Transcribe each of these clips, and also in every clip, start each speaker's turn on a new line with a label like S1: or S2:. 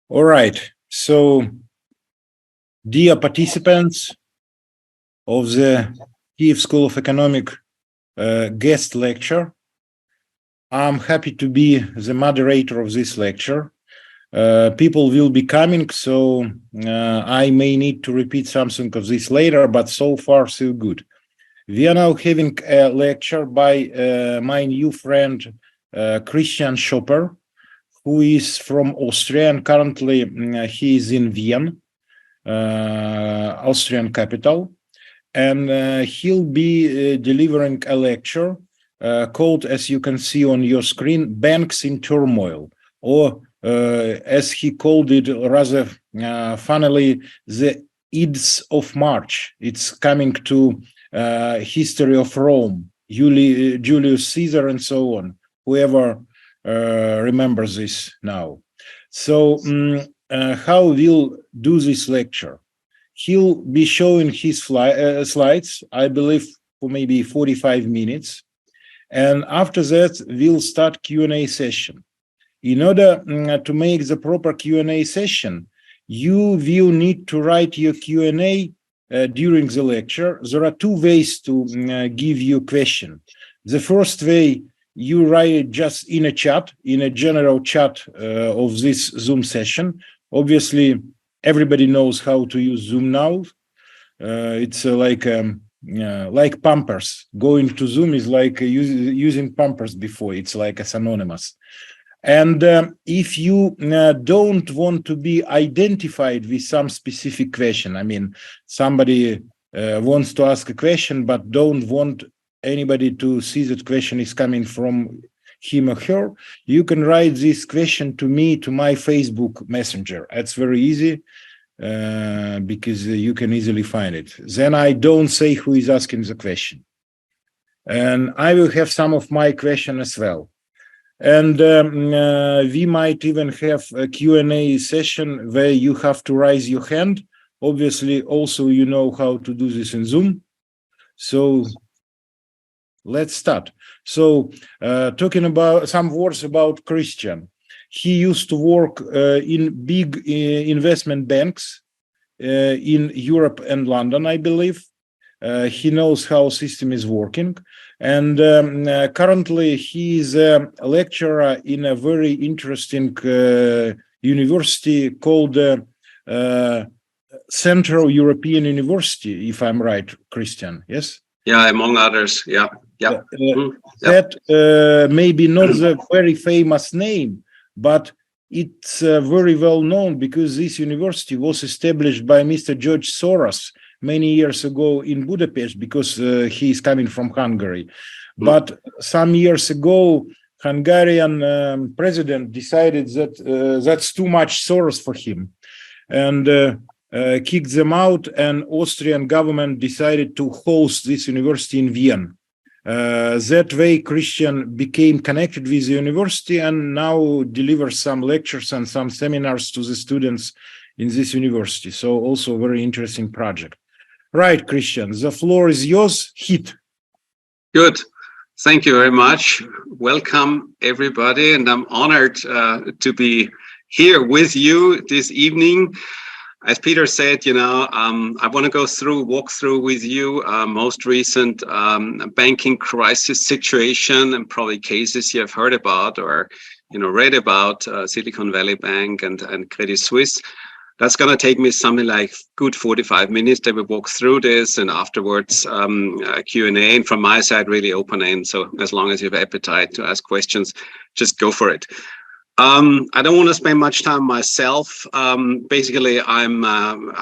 S1: All right. So, dear participants of the Kiev School of Economic guest lecture, I'm happy to be the moderator of this lecture. People will be coming, so I may need to repeat something of this later, but so far, so good. We are now having a lecture by my new friend, Christian Schopper, who is from Austria, and currently he is in Vienna, Austrian capital, and he'll be delivering a lecture called, as you can see on your screen, Banks in Turmoil, or as he called it rather funnily, the Ides of March. It's coming to history of Rome, Julius Caesar, and so on, whoever remembers this now. So how we'll do this lecture? He'll be showing his slides, I believe, for maybe 45 minutes. And after that, we'll start Q&A session. In order to make the proper Q&A session, you will need to write your Q&A during the lecture. There are two ways to give you a question. The first way, you write it just in a chat, in a general chat of this Zoom session. Obviously, everybody knows how to use Zoom now. It's like Pampers. Going to Zoom is like using Pampers before. It's like a synonymous. And if you don't want to be identified with some specific question, I mean, somebody wants to ask a question but don't want anybody to see that question is coming from him or her, you can write this question to me, to my Facebook Messenger. That's very easy because you can easily find it. Then I don't say who is asking the question. And I will have some of my question as well. And we might even have a Q&A session where you have to raise your hand. Obviously, also, you know how to do this in Zoom. So let's start. So talking about some words about Christian. He used to work in big investment banks in Europe and London, I believe. He knows how system is working. And currently he is a lecturer in a very interesting university called Central European University, if I'm right, Christian, yes?
S2: Yeah, among others, yeah.
S1: That maybe not the very famous name, but it's very well known because this university was established by Mr. George Soros many years ago in Budapest, because he is coming from Hungary. But some years ago, Hungarian president decided that that's too much Soros for him, and kicked them out, and Austrian government decided to host this university in Vienna. That way, Christian became connected with the university and now delivers some lectures and some seminars to the students in this university. So also a very interesting project. Right, Christian, the floor is yours. Hit.
S2: Good. Thank you very much. Welcome, everybody. And I'm honored to be here with you this evening. As Peter said, I want to walk through with you most recent banking crisis situation and probably cases you have heard about or read about, Silicon Valley Bank and Credit Suisse. That's going to take me something like good 45 minutes that we walk through this, and afterwards Q&A. And from my side, really open end. So as long as you have appetite to ask questions, just go for it. I don't want to spend much time myself. Basically, I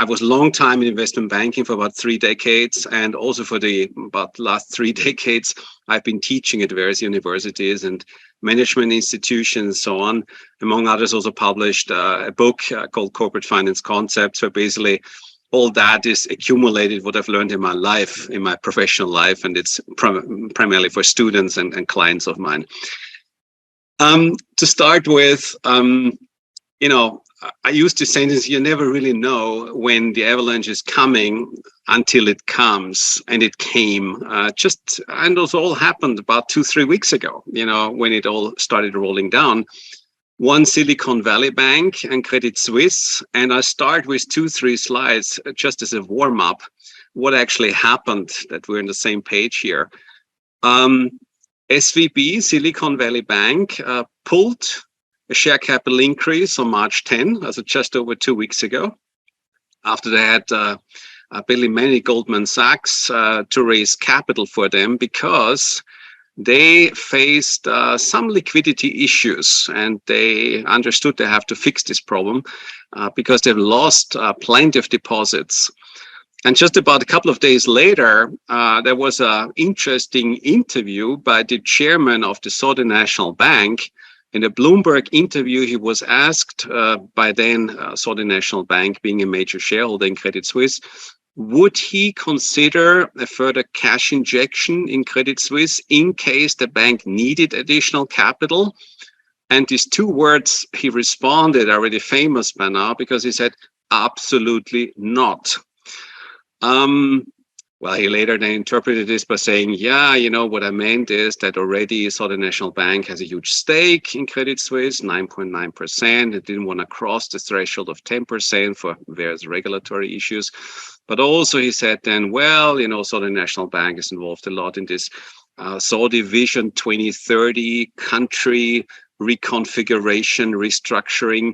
S2: was a long time in investment banking for about 3 decades, and also for the last 3 decades, I've been teaching at various universities and management institutions and so on. Among others, also published a book called Corporate Finance Concepts, where basically all that is accumulated what I've learned in my life, in my professional life, and it's primarily for students and clients of mine. To start with, I used to say this: you never really know when the avalanche is coming until it comes, and it came. And those all happened about 2-3 weeks ago, when it all started rolling down. one Silicon Valley Bank and Credit Suisse. And I start with 2-3 slides just as a warm-up, what actually happened, that we're on the same page here. SVB, Silicon Valley Bank, pulled a share capital increase on March 10, also just over 2 weeks ago, after they had Billy Manny, Goldman Sachs, to raise capital for them because they faced some liquidity issues, and they understood they have to fix this problem because they've lost plenty of deposits. And just about a couple of days later, there was an interesting interview by the chairman of the Saudi National Bank. In a Bloomberg interview, he was asked by then Saudi National Bank, being a major shareholder in Credit Suisse, would he consider a further cash injection in Credit Suisse in case the bank needed additional capital? And these two words he responded are already famous by now, because he said, absolutely not. Well, he later then interpreted this by saying, yeah, you know, what I meant is that already Saudi National Bank has a huge stake in Credit Suisse, 9.9%. It didn't want to cross the threshold of 10% for various regulatory issues. But also he said then, well, you know, Saudi National Bank is involved a lot in this Saudi Vision 2030 country reconfiguration, restructuring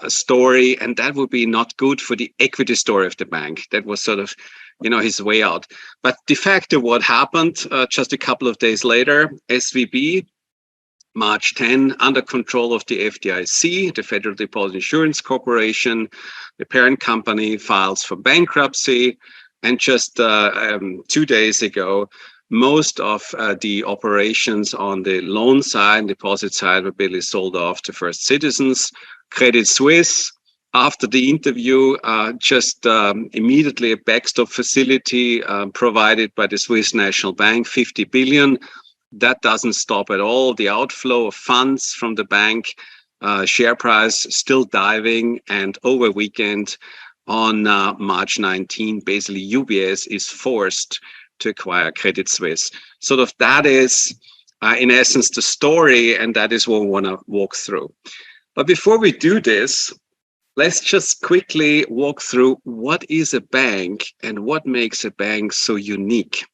S2: story, and that would be not good for the equity story of the bank. That was sort of, you know, his way out. But de facto, what happened just a couple of days later, SVB, March 10, under control of the FDIC, the Federal Deposit Insurance Corporation, the parent company files for bankruptcy, and just 2 days ago, most of the operations on the loan side and deposit side were barely sold off to First Citizens. Credit Suisse, after the interview, just immediately a backstop facility provided by the Swiss National Bank, 50 billion. That doesn't stop at all. The outflow of funds from the bank, share price still diving, and over weekend on March 19, basically UBS is forced to acquire Credit Suisse. Sort of that is, in essence, the story, and that is what we want to walk through. But before we do this, let's just quickly walk through what is a bank and what makes a bank so unique.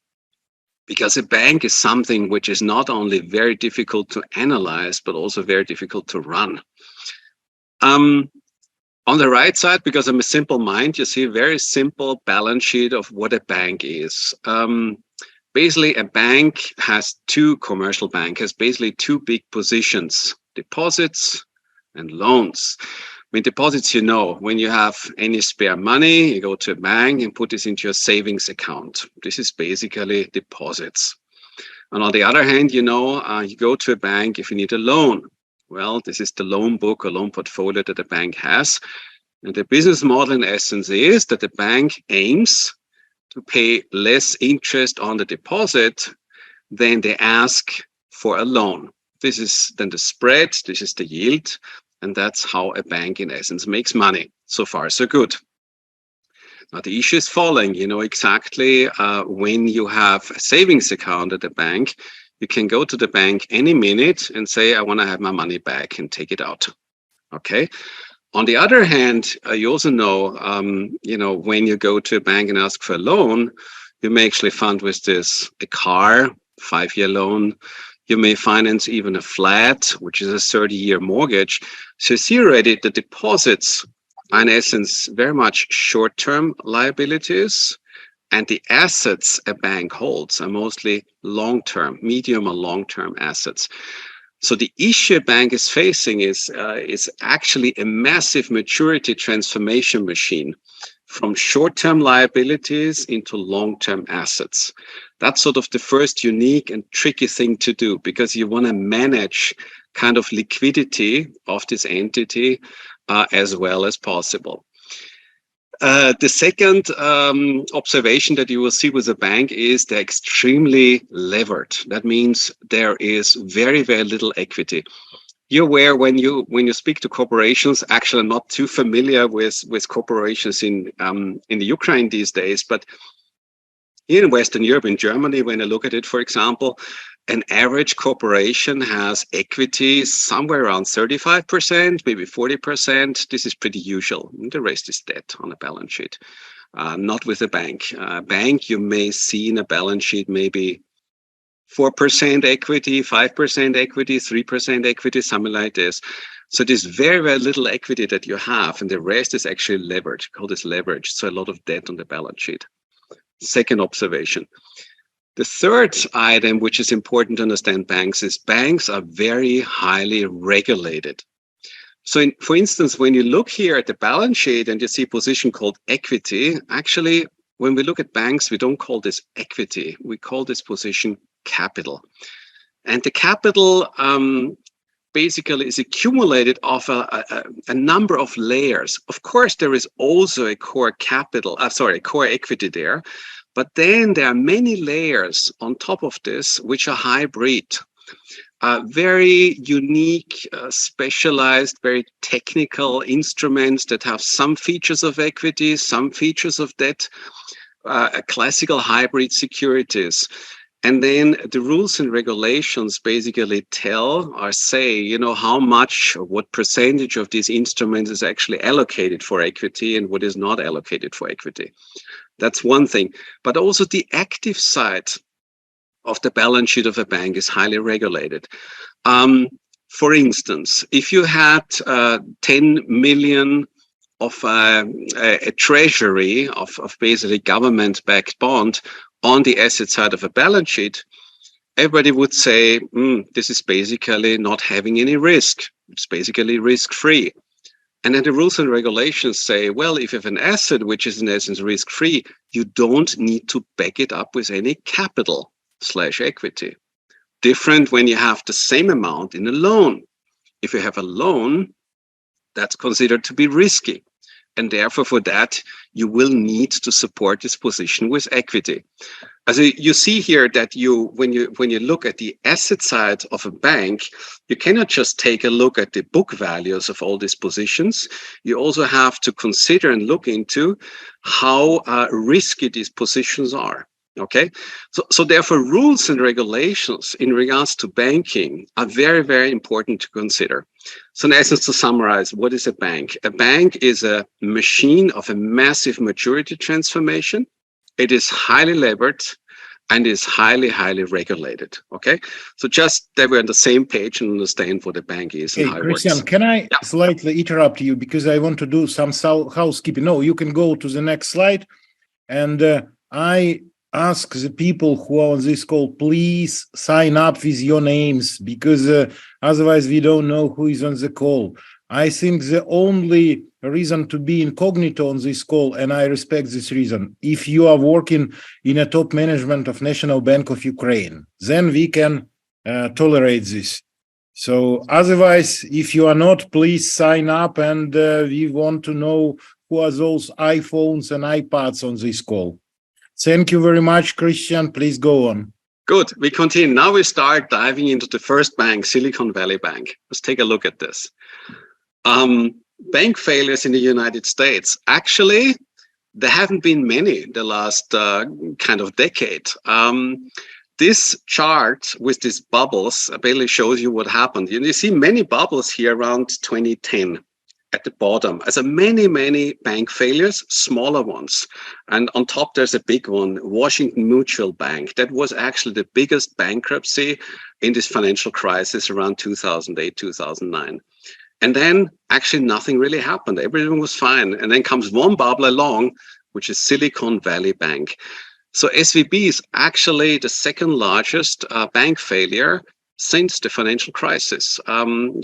S2: Because a bank is something which is not only very difficult to analyze, but also very difficult to run. On the right side, because I'm a simple mind, you see a very simple balance sheet of what a bank is. Basically, a bank has commercial bank has basically two big positions, deposits and loans. I mean, deposits, you know, when you have any spare money, you go to a bank and put this into your savings account. This is basically deposits. And on the other hand, you know, you go to a bank if you need a loan. Well, this is the loan book or loan portfolio that the bank has. And the business model, in essence, is that the bank aims to pay less interest on the deposit than they ask for a loan. This is then the spread, this is the yield. And that's how a bank, in essence, makes money. So far, so good. Now, the issue is following. You know exactly when you have a savings account at the bank, you can go to the bank any minute and say, I want to have my money back and take it out. Okay. On the other hand, you also know, when you go to a bank and ask for a loan, you may actually fund with this a car, 5-year loan. You may finance even a flat, which is a 30-year mortgage. So you see already the deposits are, in essence, very much short-term liabilities, and the assets a bank holds are mostly long-term, medium or long-term assets. So the issue a bank is facing is actually a massive maturity transformation machine from short-term liabilities into long-term assets. That's sort of the first unique and tricky thing to do, because you want to manage kind of liquidity of this entity as well as possible. The second observation that you will see with a bank is they're extremely levered. That means there is very, very little equity. You're aware when you speak to corporations, actually I'm not too familiar with corporations in the Ukraine these days, but in Western Europe, in Germany, when I look at it, for example, an average corporation has equity somewhere around 35%, maybe 40%. This is pretty usual. The rest is debt on a balance sheet, not with a bank. Bank, you may see in a balance sheet maybe 4% equity, 5% equity, 3% equity, something like this. So there's very, very little equity that you have, and the rest is actually leverage. We call this leverage. So a lot of debt on the balance sheet. Second observation. The third item, which is important to understand banks, is banks are very highly regulated. So for instance, when you look here at the balance sheet and you see a position called equity, actually, when we look at banks, we don't call this equity. We call this position capital. And the capital basically is accumulated of a number of layers. Of course, there is also a core core equity there. But then there are many layers on top of this, which are hybrid, very unique, specialized, very technical instruments that have some features of equity, some features of debt, classical hybrid securities. And then the rules and regulations basically tell or say, how much or what percentage of these instruments is actually allocated for equity and what is not allocated for equity. That's one thing. But also the active side of the balance sheet of a bank is highly regulated. For instance, if you had 10 million of a treasury of basically government-backed bond on the asset side of a balance sheet, everybody would say, this is basically not having any risk. It's basically risk-free. And then the rules and regulations say, well, if you have an asset which is in essence risk-free, you don't need to back it up with any capital/equity. Different when you have the same amount in a loan. If you have a loan, that's considered to be risky. And therefore, for that, you will need to support this position with equity. As you see here that when you look at the asset side of a bank, you cannot just take a look at the book values of all these positions. You also have to consider and look into how risky these positions are. Okay, so therefore rules and regulations in regards to banking are very, very important to consider. So in essence, to summarize, what is a bank? A bank is a machine of a massive maturity transformation. It is highly levered and is highly, highly regulated. Okay, so just that we're on the same page and understand what a bank is and how it works.
S1: Christian, can I slightly interrupt you because I want to do some housekeeping? No, you can go to the next slide. And I ask the people who are on this call, please sign up with your names because otherwise we don't know who is on the call. I think the only reason to be incognito on this call, and I respect this reason, if you are working in a top management of National Bank of Ukraine, then we can tolerate this. So otherwise, if you are not, please sign up, and we want to know who are those iPhones and iPads on this call. Thank you very much, Christian. Please go on.
S2: Good. We continue. Now we start diving into the first bank, Silicon Valley Bank. Let's take a look at this. Bank failures in the United States. Actually, there haven't been many the last kind of decade. This chart with these bubbles barely shows you what happened. You see many bubbles here around 2010. At the bottom, as many bank failures, smaller ones. And on top, there's a big one, Washington Mutual Bank. That was actually the biggest bankruptcy in this financial crisis around 2008, 2009. And then actually nothing really happened. Everything was fine. And then comes one bubble along, which is Silicon Valley Bank. So SVB is actually the second largest bank failure since the financial crisis, and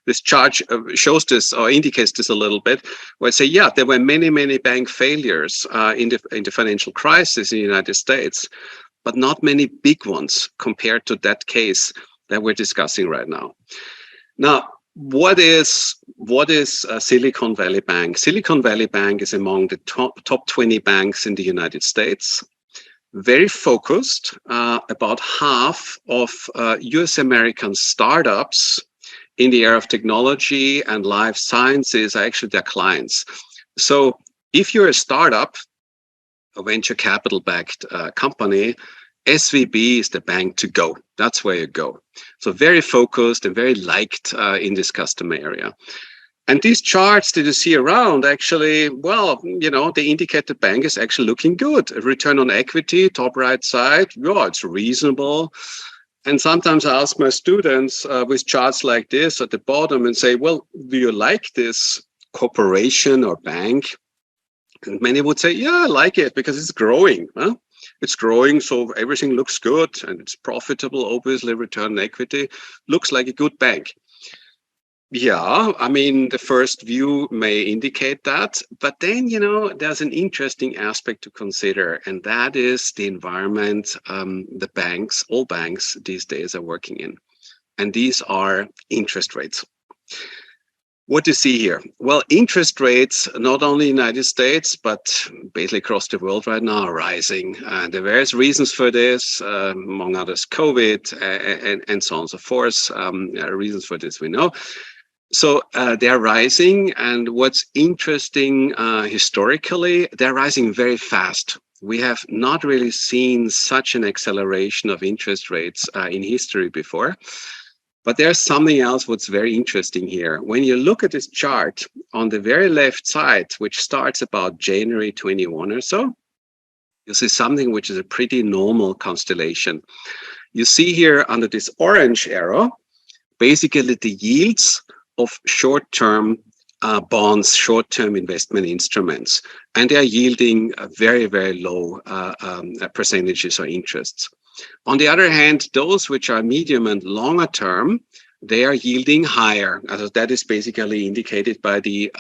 S2: this chart shows this or indicates this a little bit. Where I say, yeah, there were many bank failures in the financial crisis in the United States, but not many big ones compared to that case that we're discussing right now. Now, what is Silicon Valley Bank? Silicon Valley Bank is among the top 20 banks in the United States. Very focused. About half of US American startups in the area of technology and life sciences are actually their clients. So if you're a startup, a venture capital backed company, SVB is the bank to go. That's where you go. So very focused and very liked in this customer area. And these charts that you see around actually, well, they indicate the bank is actually looking good. A return on equity, top right side, yeah, it's reasonable. And sometimes I ask my students with charts like this at the bottom and say, well, do you like this corporation or bank? And many would say, yeah, I like it because it's growing. Huh? It's growing, so everything looks good and it's profitable. Obviously, return on equity looks like a good bank. Yeah, I mean, the first view may indicate that, but then, there's an interesting aspect to consider, and that is the environment the banks, all banks these days are working in. And these are interest rates. What do you see here? Well, interest rates, not only in the United States, but basically across the world right now, are rising. There are various reasons for this, among others, COVID and so on and so forth. Reasons for this we know. So they're rising, and what's interesting historically, they're rising very fast. We have not really seen such an acceleration of interest rates in history before. But there's something else what's very interesting here. When you look at this chart on the very left side, which starts about January 21 or so, you see something which is a pretty normal constellation. You see here under this orange arrow, basically the yields of short-term bonds, short-term investment instruments, and they are yielding very, very low percentages or interests. On the other hand, those which are medium and longer term, they are yielding higher. That is basically indicated by the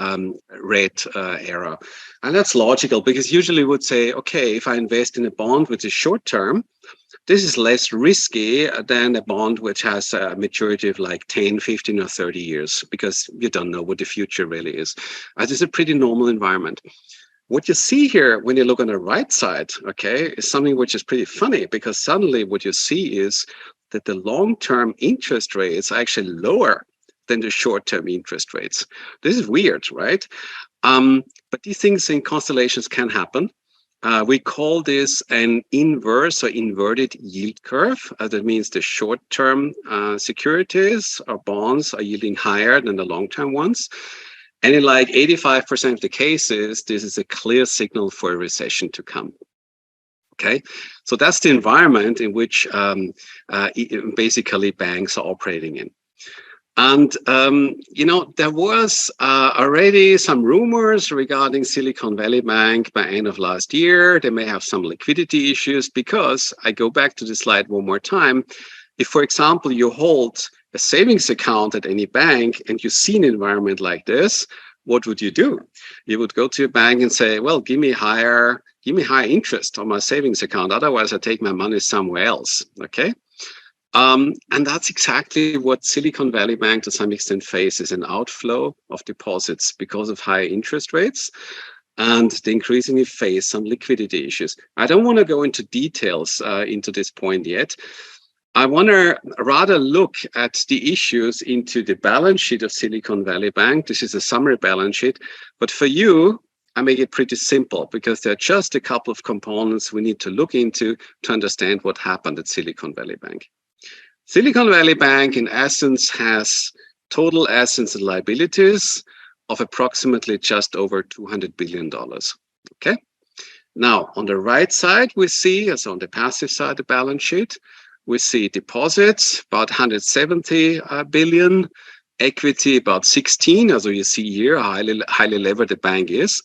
S2: red arrow. And that's logical because usually we would say, okay, if I invest in a bond which is short term, this is less risky than a bond which has a maturity of like 10, 15 or 30 years because you don't know what the future really is. It's a pretty normal environment. What you see here when you look on the right side, okay, is something which is pretty funny because suddenly what you see is that the long-term interest rates are actually lower than the short-term interest rates. This is weird, right? But these things in constellations can happen. We call this an inverse or inverted yield curve. That means the short-term securities or bonds are yielding higher than the long-term ones. And in like 85% of the cases, this is a clear signal for a recession to come. Okay, so that's the environment in which basically banks are operating in. And, there was already some rumors regarding Silicon Valley Bank by end of last year. They may have some liquidity issues because I go back to the slide one more time. If, for example, you hold a savings account at any bank and you see an environment like this, what would you do? You would go to a bank and say, well, give me higher interest on my savings account. Otherwise, I take my money somewhere else. Okay. And that's exactly what Silicon Valley Bank to some extent faces, an outflow of deposits because of high interest rates. And they increasingly face some liquidity issues. I don't want to go into details into this point yet. I want to rather look at the issues into the balance sheet of Silicon Valley Bank. This is a summary balance sheet. But for you, I make it pretty simple because there are just a couple of components we need to look into to understand what happened at Silicon Valley Bank. Silicon Valley Bank, in essence, has total assets and liabilities of approximately just over $200 billion. Okay. Now, on the right side, we see, as on the passive side of the balance sheet, we see deposits, about 170 billion, equity, about 16, as you see here, highly levered the bank is.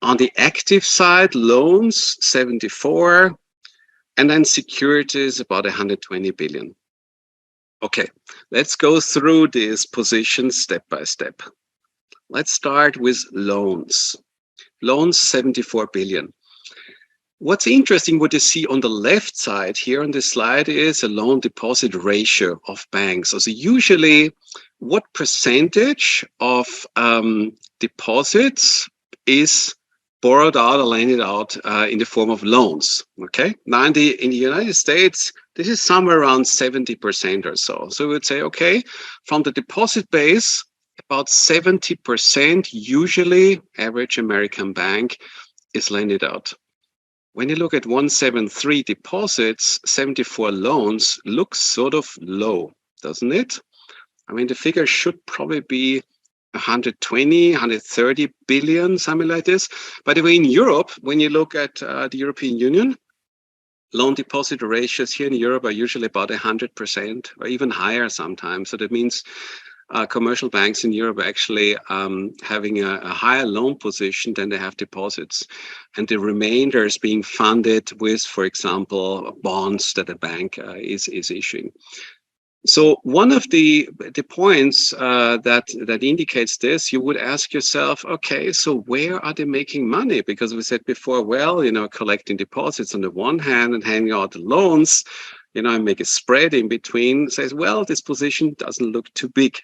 S2: On the active side, loans, 74, and then securities, about 120 billion. Okay, let's go through these positions step by step. Let's start with loans. Loans, 74 billion. What's interesting, what you see on the left side here on this slide is a loan deposit ratio of banks. So usually, what percentage of deposits is borrowed out or lended out in the form of loans? Okay. Now in the United States, this is somewhere around 70% or so. So we would say, okay, from the deposit base, about 70% usually average American bank is lended out. when you look at 173 deposits, 74 loans, looks sort of low, doesn't it? I mean, the figure should probably be 120, 130 billion, something like this. By the way, in Europe, when you look at the European Union, loan deposit ratios here in Europe are usually about 100% or even higher sometimes. So that means commercial banks in Europe are actually having a higher loan position than they have deposits. And the remainder is being funded with, for example, bonds that a bank is issuing. So one of the points that indicates this, you would ask yourself, okay, so where are they making money? Because we said before, well, collecting deposits on the one hand and handing out the loans, and make a spread in between, says, well, this position doesn't look too big.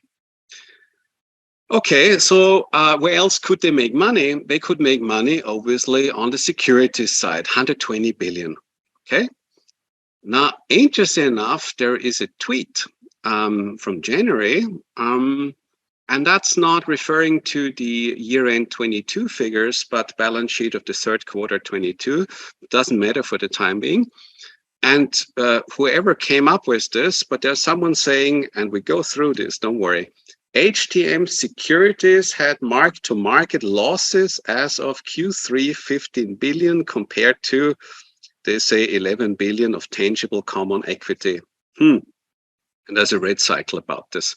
S2: Okay, so where else could they make money? They could make money, obviously, on the securities side, 120 billion. Okay. Now, interesting enough, there is a tweet from January, and that's not referring to the year-end 22 figures, but balance sheet of the third quarter 22. It doesn't matter for the time being. And whoever came up with this, but there's someone saying, and we go through this, don't worry, HTM Securities had mark-to-market losses as of Q3, 15 billion compared to, they say, 11 billion of tangible common equity. And there's a red cycle about this.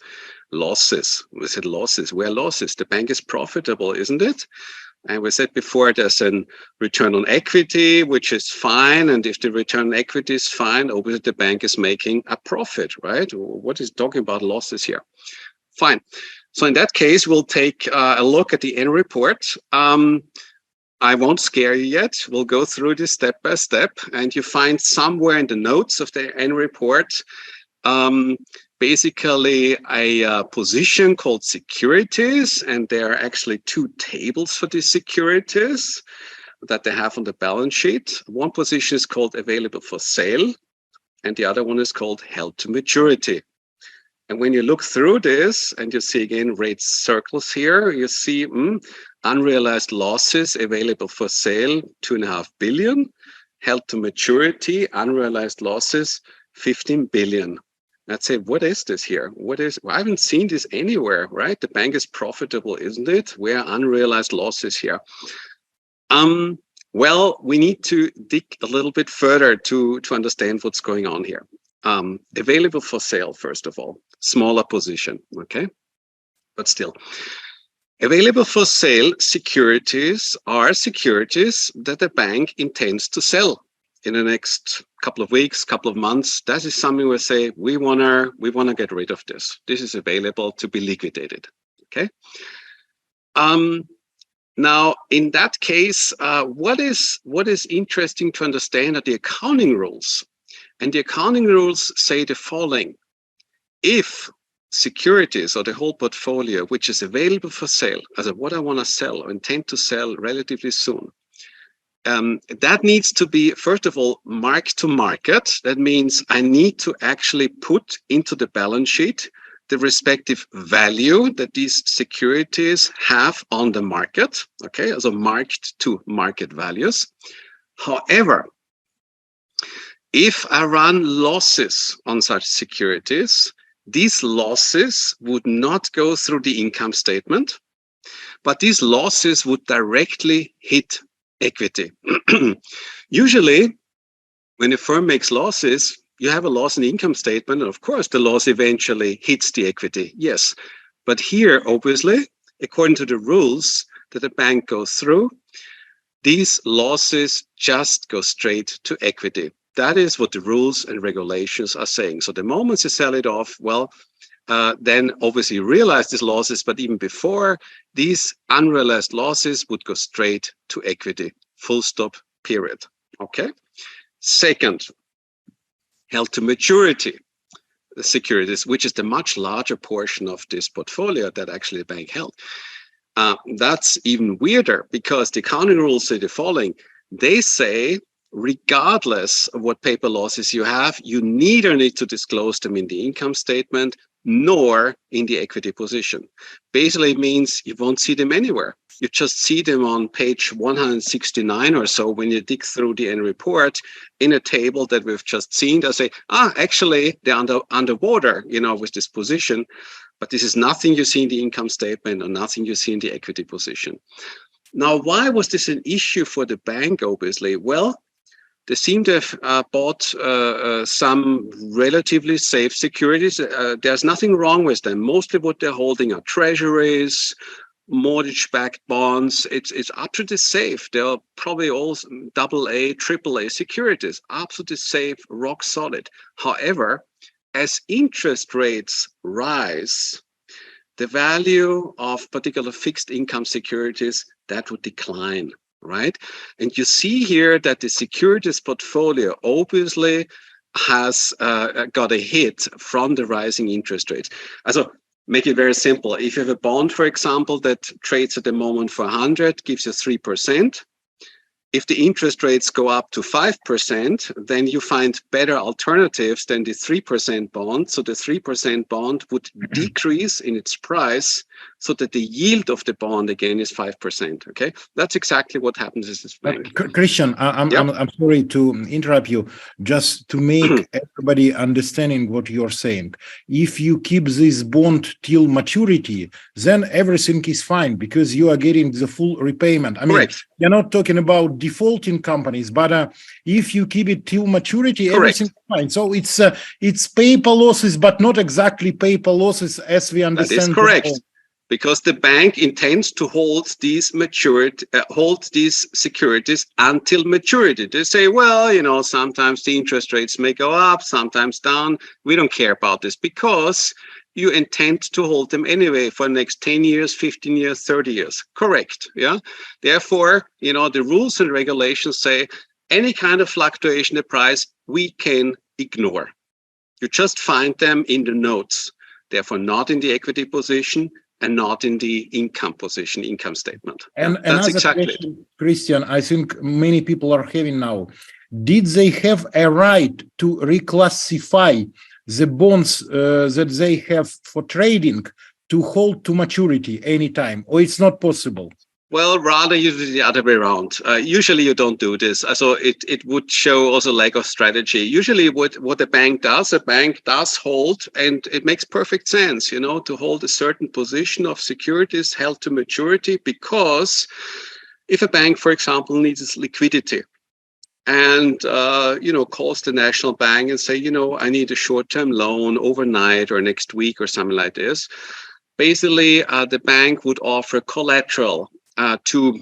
S2: Losses. We said losses. Where losses? The bank is profitable, isn't it? And we said before there's a return on equity, which is fine. And if the return on equity is fine, obviously the bank is making a profit, right? What is talking about losses here? Fine. So in that case, we'll take a look at the annual report. I won't scare you yet. We'll go through this step by step. And you find somewhere in the notes of the annual report, basically a position called securities. And there are actually two tables for these securities that they have on the balance sheet. One position is called available for sale, and the other one is called held to maturity. And when you look through this and you see again red circles here, you see unrealized losses available for sale, 2.5 billion, held to maturity, unrealized losses, 15 billion. I'd say, what is this here? I haven't seen this anywhere, right? The bank is profitable, isn't it? Where are unrealized losses here? Well, we need to dig a little bit further to understand what's going on here. Available for sale, first of all, smaller position, okay? But still, available for sale securities are securities that the bank intends to sell in the next couple of weeks, couple of months. That is something we say, we wanna get rid of this. This is available to be liquidated, okay? Now, in that case, what is interesting to understand are the accounting rules. And the accounting rules say the following: if securities or the whole portfolio, which is available for sale, as what I want to sell or intend to sell relatively soon, that needs to be, first of all, marked to market. That means I need to actually put into the balance sheet the respective value that these securities have on the market, okay, also marked to market values. However, if I run losses on such securities, these losses would not go through the income statement, but these losses would directly hit equity. Usually, when a firm makes losses, you have a loss in the income statement, and of course, the loss eventually hits the equity. Yes, but here, obviously, according to the rules that the bank goes through, these losses just go straight to equity. That is what the rules and regulations are saying. So the moment you sell it off, well, then obviously you realize these losses, but even before, these unrealized losses would go straight to equity, full stop, period. Okay. Second, held to maturity securities, which is the much larger portion of this portfolio that actually the bank held. That's even weirder because the accounting rules say the following. They say, regardless of what paper losses you have, you neither need to disclose them in the income statement nor in the equity position. Basically, it means you won't see them anywhere. You just see them on page 169 or so when you dig through the annual report in a table that we've just seen. They'll say, actually, they're underwater, with this position. But this is nothing you see in the income statement or nothing you see in the equity position. Now, why was this an issue for the bank, obviously? Well, they seem to have bought some relatively safe securities. There's nothing wrong with them. Mostly what they're holding are treasuries, mortgage-backed bonds. It's absolutely safe. They're probably all AA, AAA securities, absolutely safe, rock solid. However, as interest rates rise, the value of particular fixed income securities, that would decline, right? And you see here that the securities portfolio obviously has got a hit from the rising interest rates. So make it very simple. If you have a bond, for example, that trades at the moment for 100, gives you 3%. If the interest rates go up to 5%, then you find better alternatives than the 3% bond. So the 3% bond would decrease in its price so that the yield of the bond again is 5%. Okay, that's exactly what happens in this bank.
S1: Christian, I'm sorry to interrupt you. Just to make everybody understanding what you're saying. If you keep this bond till maturity, then everything is fine because you are getting the full repayment. I mean,
S2: Correct.
S1: You're not talking about defaulting companies, but if you keep it till maturity, everything's fine. So it's paper losses, but not exactly paper losses as we understand.
S2: That is correct. Because the bank intends to hold these securities until maturity. They say, well, sometimes the interest rates may go up, sometimes down. We don't care about this because you intend to hold them anyway for the next 10 years, 15 years, 30 years. Correct. Yeah. Therefore, the rules and regulations say any kind of fluctuation in the price we can ignore. You just find them in the notes. Therefore, not in the equity position and not in the income position, income statement.
S1: And
S2: that's exactly
S1: question, it. Christian, I think many people are having now. Did they have a right to reclassify the bonds that they have for trading to hold to maturity anytime, or it's not possible?
S2: Well, rather usually the other way around. Usually you don't do this. So it would show also lack of strategy. Usually what a bank does hold, and it makes perfect sense, to hold a certain position of securities held to maturity, because if a bank, for example, needs liquidity and, calls the national bank and say, I need a short-term loan overnight or next week or something like this, basically the bank would offer collateral to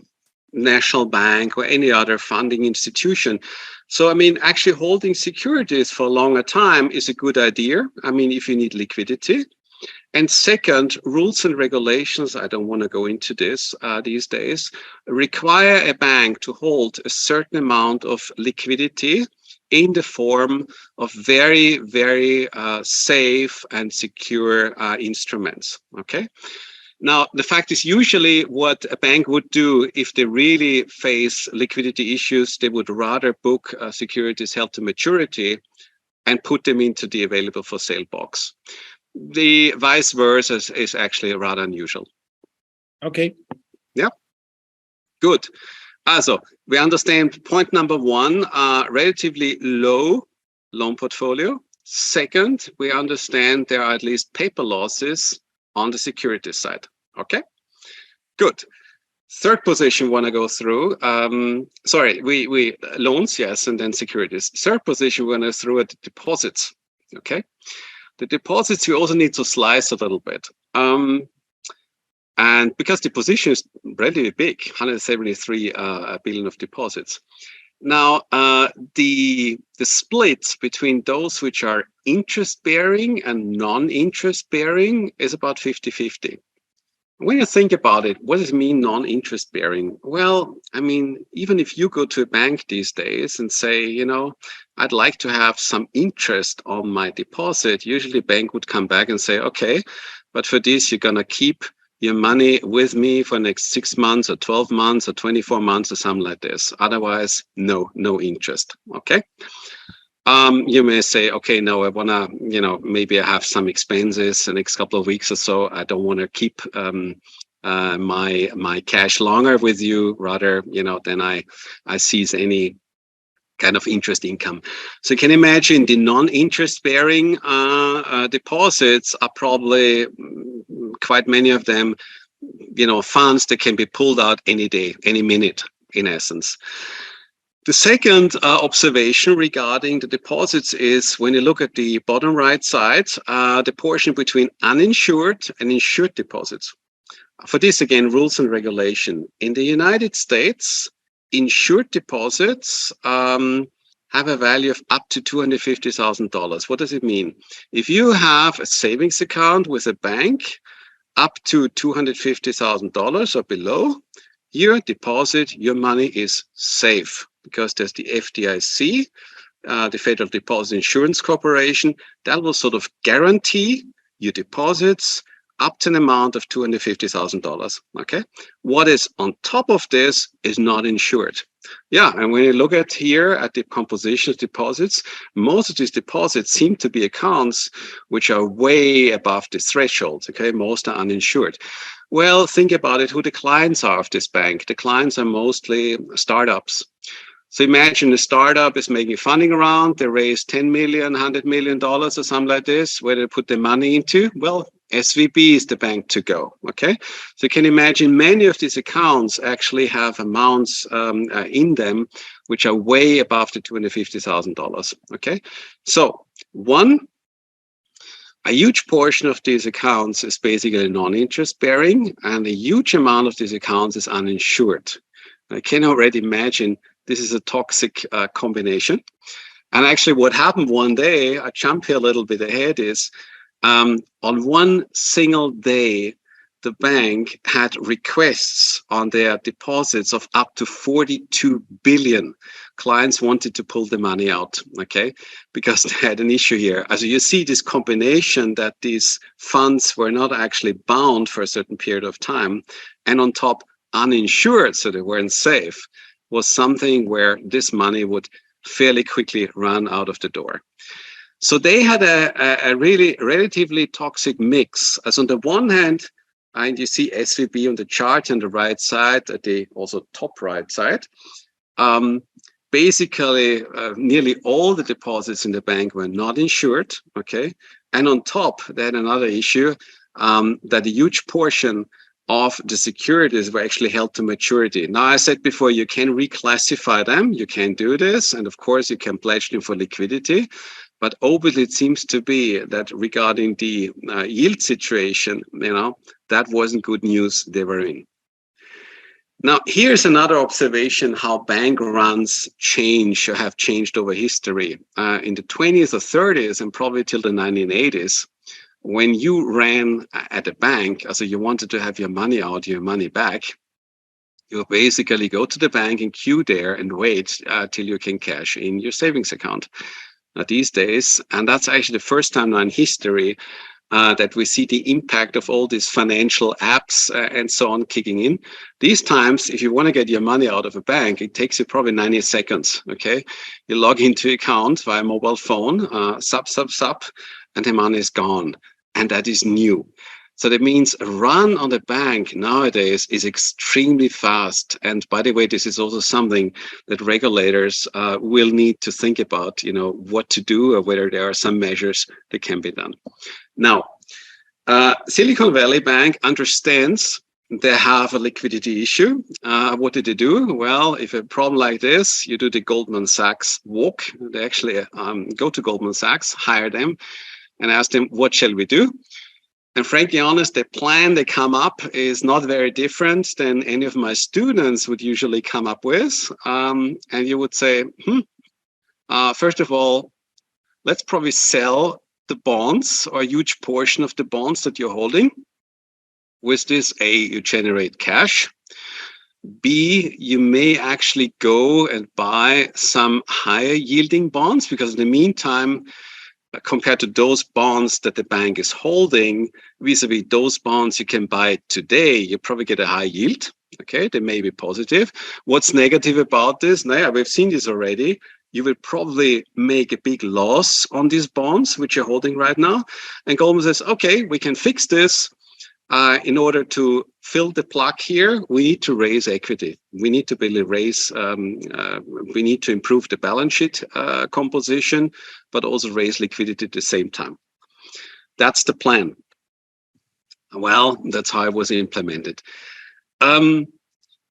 S2: national bank or any other funding institution. So, actually holding securities for a longer time is a good idea. If you need liquidity. And second, rules and regulations, I don't want to go into this these days, require a bank to hold a certain amount of liquidity in the form of very, very safe and secure instruments. Okay. Now, the fact is, usually what a bank would do if they really face liquidity issues, they would rather book securities held to maturity and put them into the available for sale box. The vice versa is actually rather unusual.
S1: Okay.
S2: Yeah. Good. Also, we understand point number one, relatively low loan portfolio. Second, we understand there are at least paper losses on the security side. Okay, good. Third position we want to go through. We loans, yes, and then securities. Third position we want to go through are the deposits. Okay, the deposits we also need to slice a little bit. And because the position is relatively big, 173 billion of deposits. Now, the split between those which are interest-bearing and non-interest-bearing is about 50-50. When you think about it, what does it mean non-interest-bearing? Well, even if you go to a bank these days and say, I'd like to have some interest on my deposit, usually the bank would come back and say, okay, but for this, you're going to keep your money with me for the next 6 months or 12 months or 24 months or something like this. Otherwise, no interest. Okay. You may say, okay, no, I want to, maybe I have some expenses the next couple of weeks or so. I don't want to keep my cash longer with you rather, than I seize any kind of interest income. So you can imagine the non-interest bearing deposits are probably quite many of them, funds that can be pulled out any day, any minute, in essence. The second observation regarding the deposits is when you look at the bottom right side, the portion between uninsured and insured deposits. For this, again, rules and regulation. In the United States, insured deposits have a value of up to $250,000. What does it mean? If you have a savings account with a bank up to $250,000 or below, your deposit, your money is safe because there's the FDIC, the Federal Deposit Insurance Corporation, that will sort of guarantee your deposits up to an amount of $250,000. Okay, what is on top of this is not insured. Yeah, and when you look at here at the composition of deposits, most of these deposits seem to be accounts which are way above the threshold. Okay, most are uninsured. Well, think about it, who the clients are of this bank. The clients are mostly startups. So imagine a startup is making funding around, they raise $10 million, $100 million or something like this. Where do they put their money into? Well, SVB is the bank to go, okay? So you can imagine many of these accounts actually have amounts in them which are way above the $250,000, okay? So a huge portion of these accounts is basically non-interest bearing, and a huge amount of these accounts is uninsured. I can already imagine this is a toxic combination. And actually what happened one day, I jump here a little bit ahead, is on one single day, the bank had requests on their deposits of up to 42 billion. Clients wanted to pull the money out, okay, because they had an issue here. As you see, this combination that these funds were not actually bound for a certain period of time, and on top uninsured, so they weren't safe, was something where this money would fairly quickly run out of the door. So they had a really relatively toxic mix. As on the one hand, and you see SVB on the chart on the right side, at the also top right side, basically nearly all the deposits in the bank were not insured, okay? And on top, they had another issue that a huge portion of the securities were actually held to maturity. Now, I said before, you can reclassify them, you can do this, and of course you can pledge them for liquidity. But obviously it seems to be that regarding the yield situation, that wasn't good news they were in. Now, here's another observation how bank runs change or have changed over history. In the 20s or 30s and probably till the 1980s, when you ran at a bank, so you wanted to have your money out, your money back, you basically go to the bank and queue there and wait till you can cash in your savings account. Now, these days, and that's actually the first time now in history that we see the impact of all these financial apps and so on kicking in. These times, if you want to get your money out of a bank, it takes you probably 90 seconds, okay? You log into your account via mobile phone, and the money is gone. And that is new. So that means a run on the bank nowadays is extremely fast. And by the way, this is also something that regulators will need to think about, what to do or whether there are some measures that can be done. Now, Silicon Valley Bank understands they have a liquidity issue. What did they do? Well, if a problem like this, you do the Goldman Sachs walk. They actually go to Goldman Sachs, hire them, and ask them, what shall we do? And frankly honest, the plan they come up is not very different than any of my students would usually come up with. And you would say, first of all, let's probably sell the bonds or a huge portion of the bonds that you're holding. With this, A, you generate cash. B, you may actually go and buy some higher yielding bonds because in the meantime, compared to those bonds that the bank is holding, vis-a-vis those bonds you can buy today, you probably get a high yield. Okay, they may be positive. What's negative about this? Now, we've seen this already. You will probably make a big loss on these bonds, which you're holding right now. And Goldman says, okay, we can fix this. in order to fill the plug here, we need to raise equity. We need to we need to improve the balance sheet composition, but also raise liquidity at the same time. That's the plan. Well, that's how it was implemented.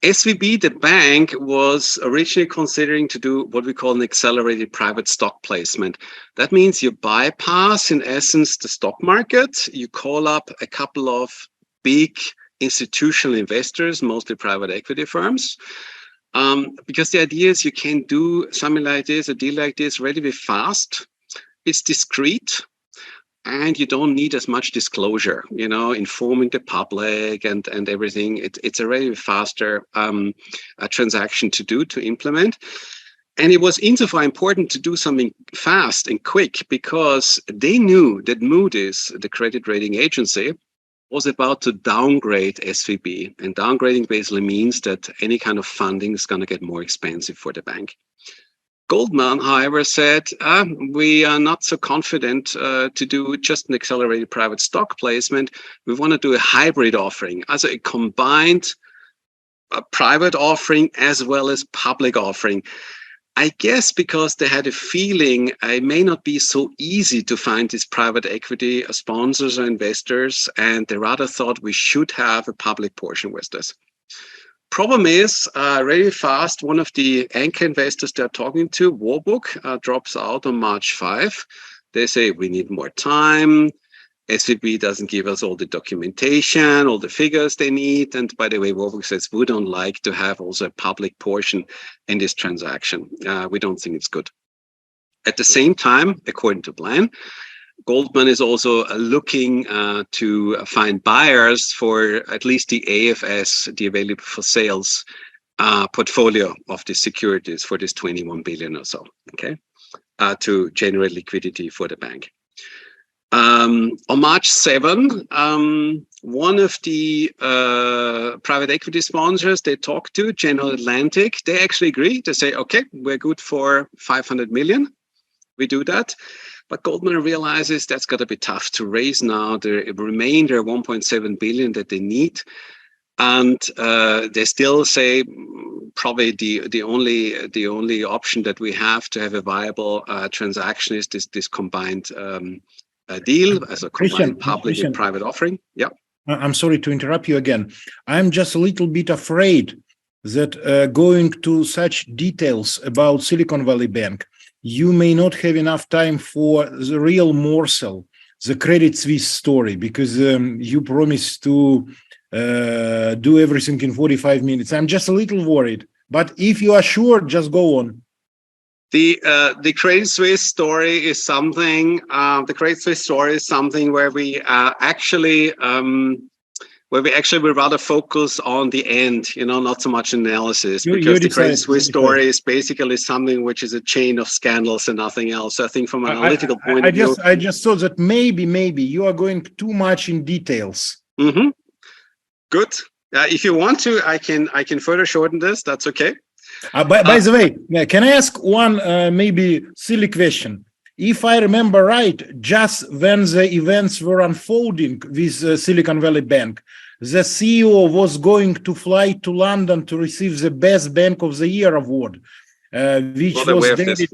S2: SVB, the bank, was originally considering to do what we call an accelerated private stock placement. That means you bypass, in essence, the stock market. You call up a couple of big institutional investors, mostly private equity firms, because the idea is you can do something like this, a deal like this, relatively fast. It's discreet. And you don't need as much disclosure, informing the public and everything. It's a really faster transaction to implement. And it was insofar important to do something fast and quick because they knew that Moody's, the credit rating agency, was about to downgrade SVB. And downgrading basically means that any kind of funding is going to get more expensive for the bank. Goldman, however, said, we are not so confident to do just an accelerated private stock placement. We want to do a hybrid offering, as a combined private offering as well as public offering. I guess because they had a feeling it may not be so easy to find these private equity sponsors or investors, and they rather thought we should have a public portion with this. Problem is, really fast, one of the anchor investors they're talking to, Warburg, drops out on March 5. They say, we need more time. SVB doesn't give us all the documentation, all the figures they need. And by the way, Warburg says, we don't like to have also a public portion in this transaction. We don't think it's good. At the same time, according to plan, Goldman is also looking to find buyers for at least the AFS, the available for sales portfolio of the securities for this 21 billion or so, okay, to generate liquidity for the bank. On March 7, one of the private equity sponsors they talked to, General Atlantic, they actually agree. They say, okay, we're good for 500 million. We do that. But Goldman realizes that's got to be tough to raise now the remainder 1.7 billion that they need. And they still say probably the only option that we have to have a viable transaction is this combined deal as a combined public and private offering. Yeah.
S1: I'm sorry to interrupt you again. I'm just a little bit afraid that going to such details about Silicon Valley Bank, you may not have enough time for the real morsel, the Credit Suisse story, because you promised to do everything in 45 minutes. I'm just a little worried, but if you are sure, just go on.
S2: The Credit Suisse story is something. The Credit Suisse story is something where we actually would rather focus on the end, not so much analysis, because the Credit Suisse story is basically something which is a chain of scandals and nothing else. So I think from an analytical point of view,
S1: I just thought that maybe you are going too much in details.
S2: Mm-hmm. Good. If you want to, I can further shorten this. That's okay.
S1: By the way, can I ask one maybe silly question? If I remember right, just when the events were unfolding with Silicon Valley Bank, the CEO was going to fly to London to receive the Best Bank of the Year award, which was dated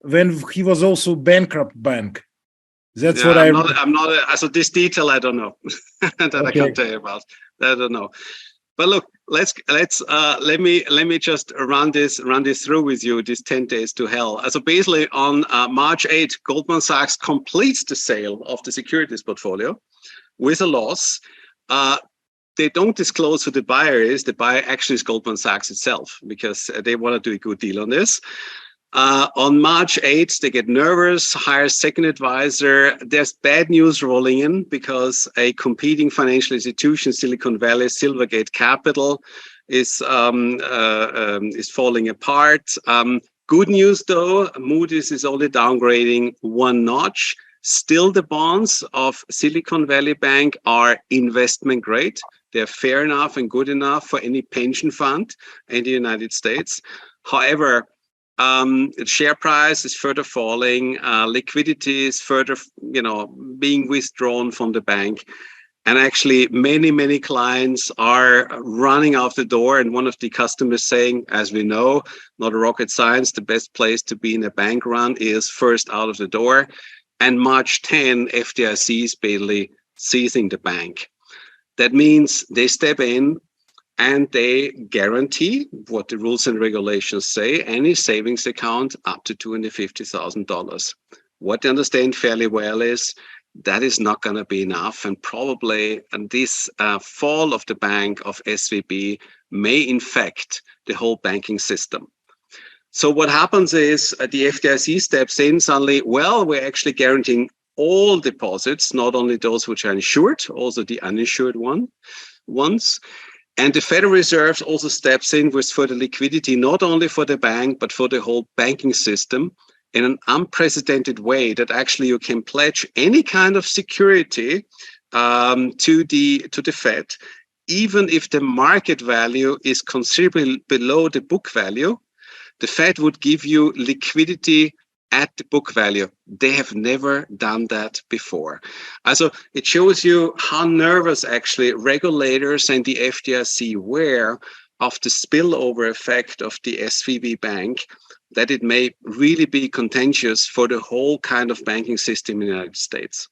S1: when he was also bankrupt bank. That's what I'm
S2: not. So this detail I don't know. that okay. I can't tell you about. I don't know. But look, let me just run this through with you. This 10 days to hell. So basically, on March 8, Goldman Sachs completes the sale of the securities portfolio with a loss. They don't disclose who the buyer is. The buyer actually is Goldman Sachs itself, because they want to do a good deal on this. On March 8th, they get nervous, hire a second advisor. There's bad news rolling in because a competing financial institution, Silicon Valley, Silvergate Capital, is falling apart. Good news, though, Moody's is only downgrading one notch. Still, the bonds of Silicon Valley Bank are investment grade. They're fair enough and good enough for any pension fund in the United States. However, the share price is further falling. Liquidity is further, being withdrawn from the bank. And actually, many clients are running out the door. And one of the customers saying, as we know, not a rocket science, the best place to be in a bank run is first out of the door. And March 10, FDIC is basically seizing the bank. That means they step in and they guarantee what the rules and regulations say, any savings account up to $250,000. What they understand fairly well is that is not going to be enough. And probably this fall of the bank of SVB may infect the whole banking system. So what happens is the FDIC steps in suddenly, well, we're actually guaranteeing all deposits, not only those which are insured, also the uninsured ones. And the Federal Reserve also steps in with further liquidity, not only for the bank, but for the whole banking system in an unprecedented way that actually you can pledge any kind of security to the Fed, even if the market value is considerably below the book value. The Fed would give you liquidity at the book value. They have never done that before. Also, it shows you how nervous actually regulators and the FDIC were of the spillover effect of the SVB bank, that it may really be contentious for the whole kind of banking system in the United States.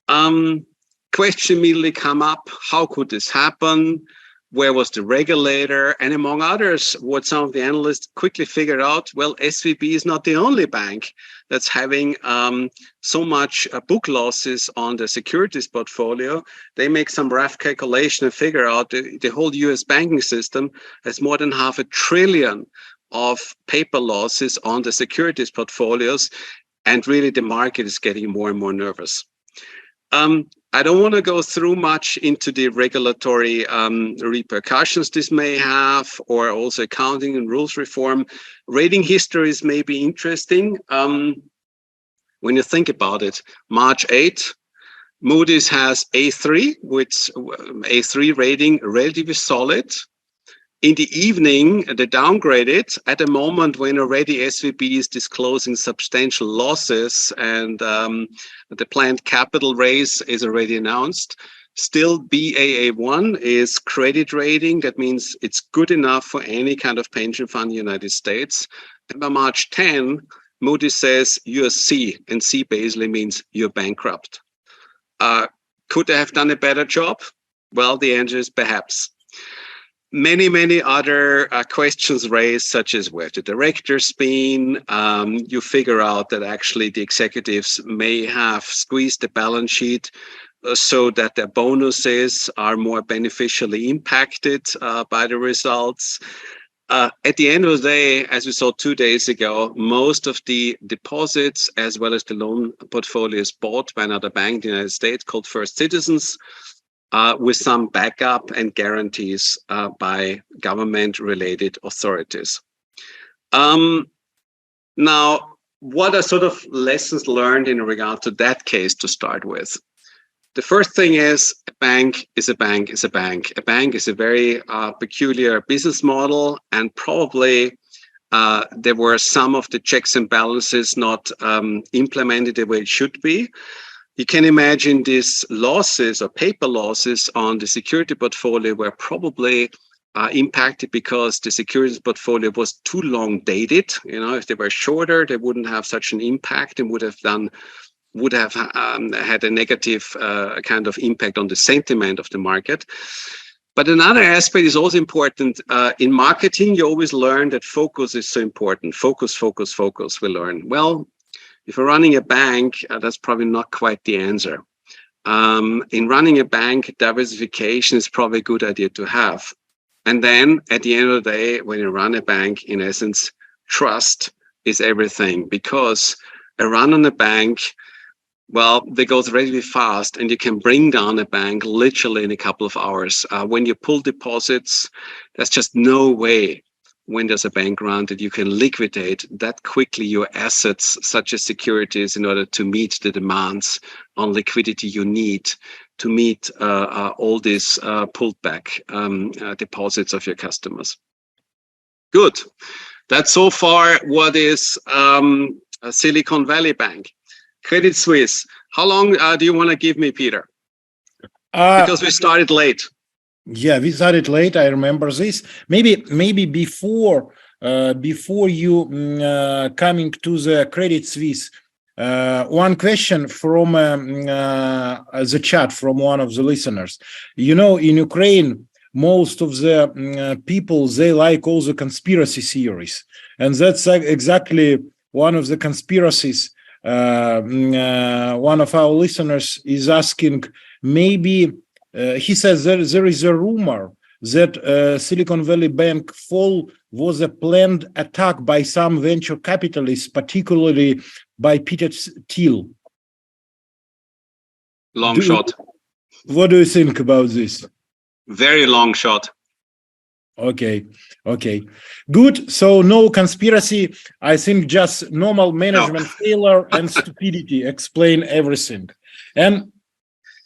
S2: Question immediately come up, how could this happen? Where was the regulator? And among others, what some of the analysts quickly figured out, well, SVB is not the only bank that's having so much book losses on the securities portfolio. They make some rough calculation and figure out the whole US banking system has more than $500 billion of paper losses on the securities portfolios. And really the market is getting more and more nervous. I don't want to go through much into the regulatory repercussions this may have, or also accounting and rules reform. Rating histories may be interesting. When you think about it, March 8, Moody's has A3, which A3 rating relatively solid. In the evening, they downgrade it at a moment when already SVB is disclosing substantial losses and the planned capital raise is already announced. Still, Baa1 is credit rating. That means it's good enough for any kind of pension fund in the United States. And by March 10, Moody's says you're C, and C basically means you're bankrupt. Could they have done a better job? Well, the answer is perhaps. Many other questions raised, such as where the directors been. You figure out that actually the executives may have squeezed the balance sheet so that their bonuses are more beneficially impacted by the results. At the end of the day, as we saw 2 days ago, most of the deposits as well as the loan portfolio is bought by another bank in the United States called First Citizens, with some backup and guarantees by government-related authorities. Now, what are sort of lessons learned in regard to that case to start with? The first thing is a bank is a bank is a bank. A bank is a very peculiar business model, and probably there were some of the checks and balances not implemented the way it should be. You can imagine these losses or paper losses on the security portfolio were probably impacted because the securities portfolio was too long dated. You know, if they were shorter, they wouldn't have such an impact and would have had a negative kind of impact on the sentiment of the market. But another aspect is also important. In marketing, you always learn that focus is so important. Focus, we learn. Well, if you're running a bank, that's probably not quite the answer. In running a bank, diversification is probably a good idea to have. And then at the end of the day, when you run a bank, in essence, trust is everything, because a run on a bank, well, they go relatively fast and you can bring down a bank literally in a couple of hours. When you pull deposits, there's just no way when there's a bank run that you can liquidate that quickly your assets, such as securities, in order to meet the demands on liquidity you need to meet all these pulled back deposits of your customers. Good. That's so far what is Silicon Valley Bank. Credit Suisse. How long do you want to give me, Peter? Because we started late.
S1: Yeah, we started late. I remember this. Maybe before you coming to the Credit Suisse, one question from the chat from one of the listeners. You know, in Ukraine, most of the people, they like all the conspiracy theories, and that's exactly one of the conspiracies. One of our listeners is asking, maybe he says there is a rumor that Silicon Valley Bank fall was a planned attack by some venture capitalists, particularly by Peter Thiel.
S2: Long shot.
S1: What do you think about this?
S2: Very long shot.
S1: Okay, good. So no conspiracy. I think just normal management failure and stupidity explain everything. And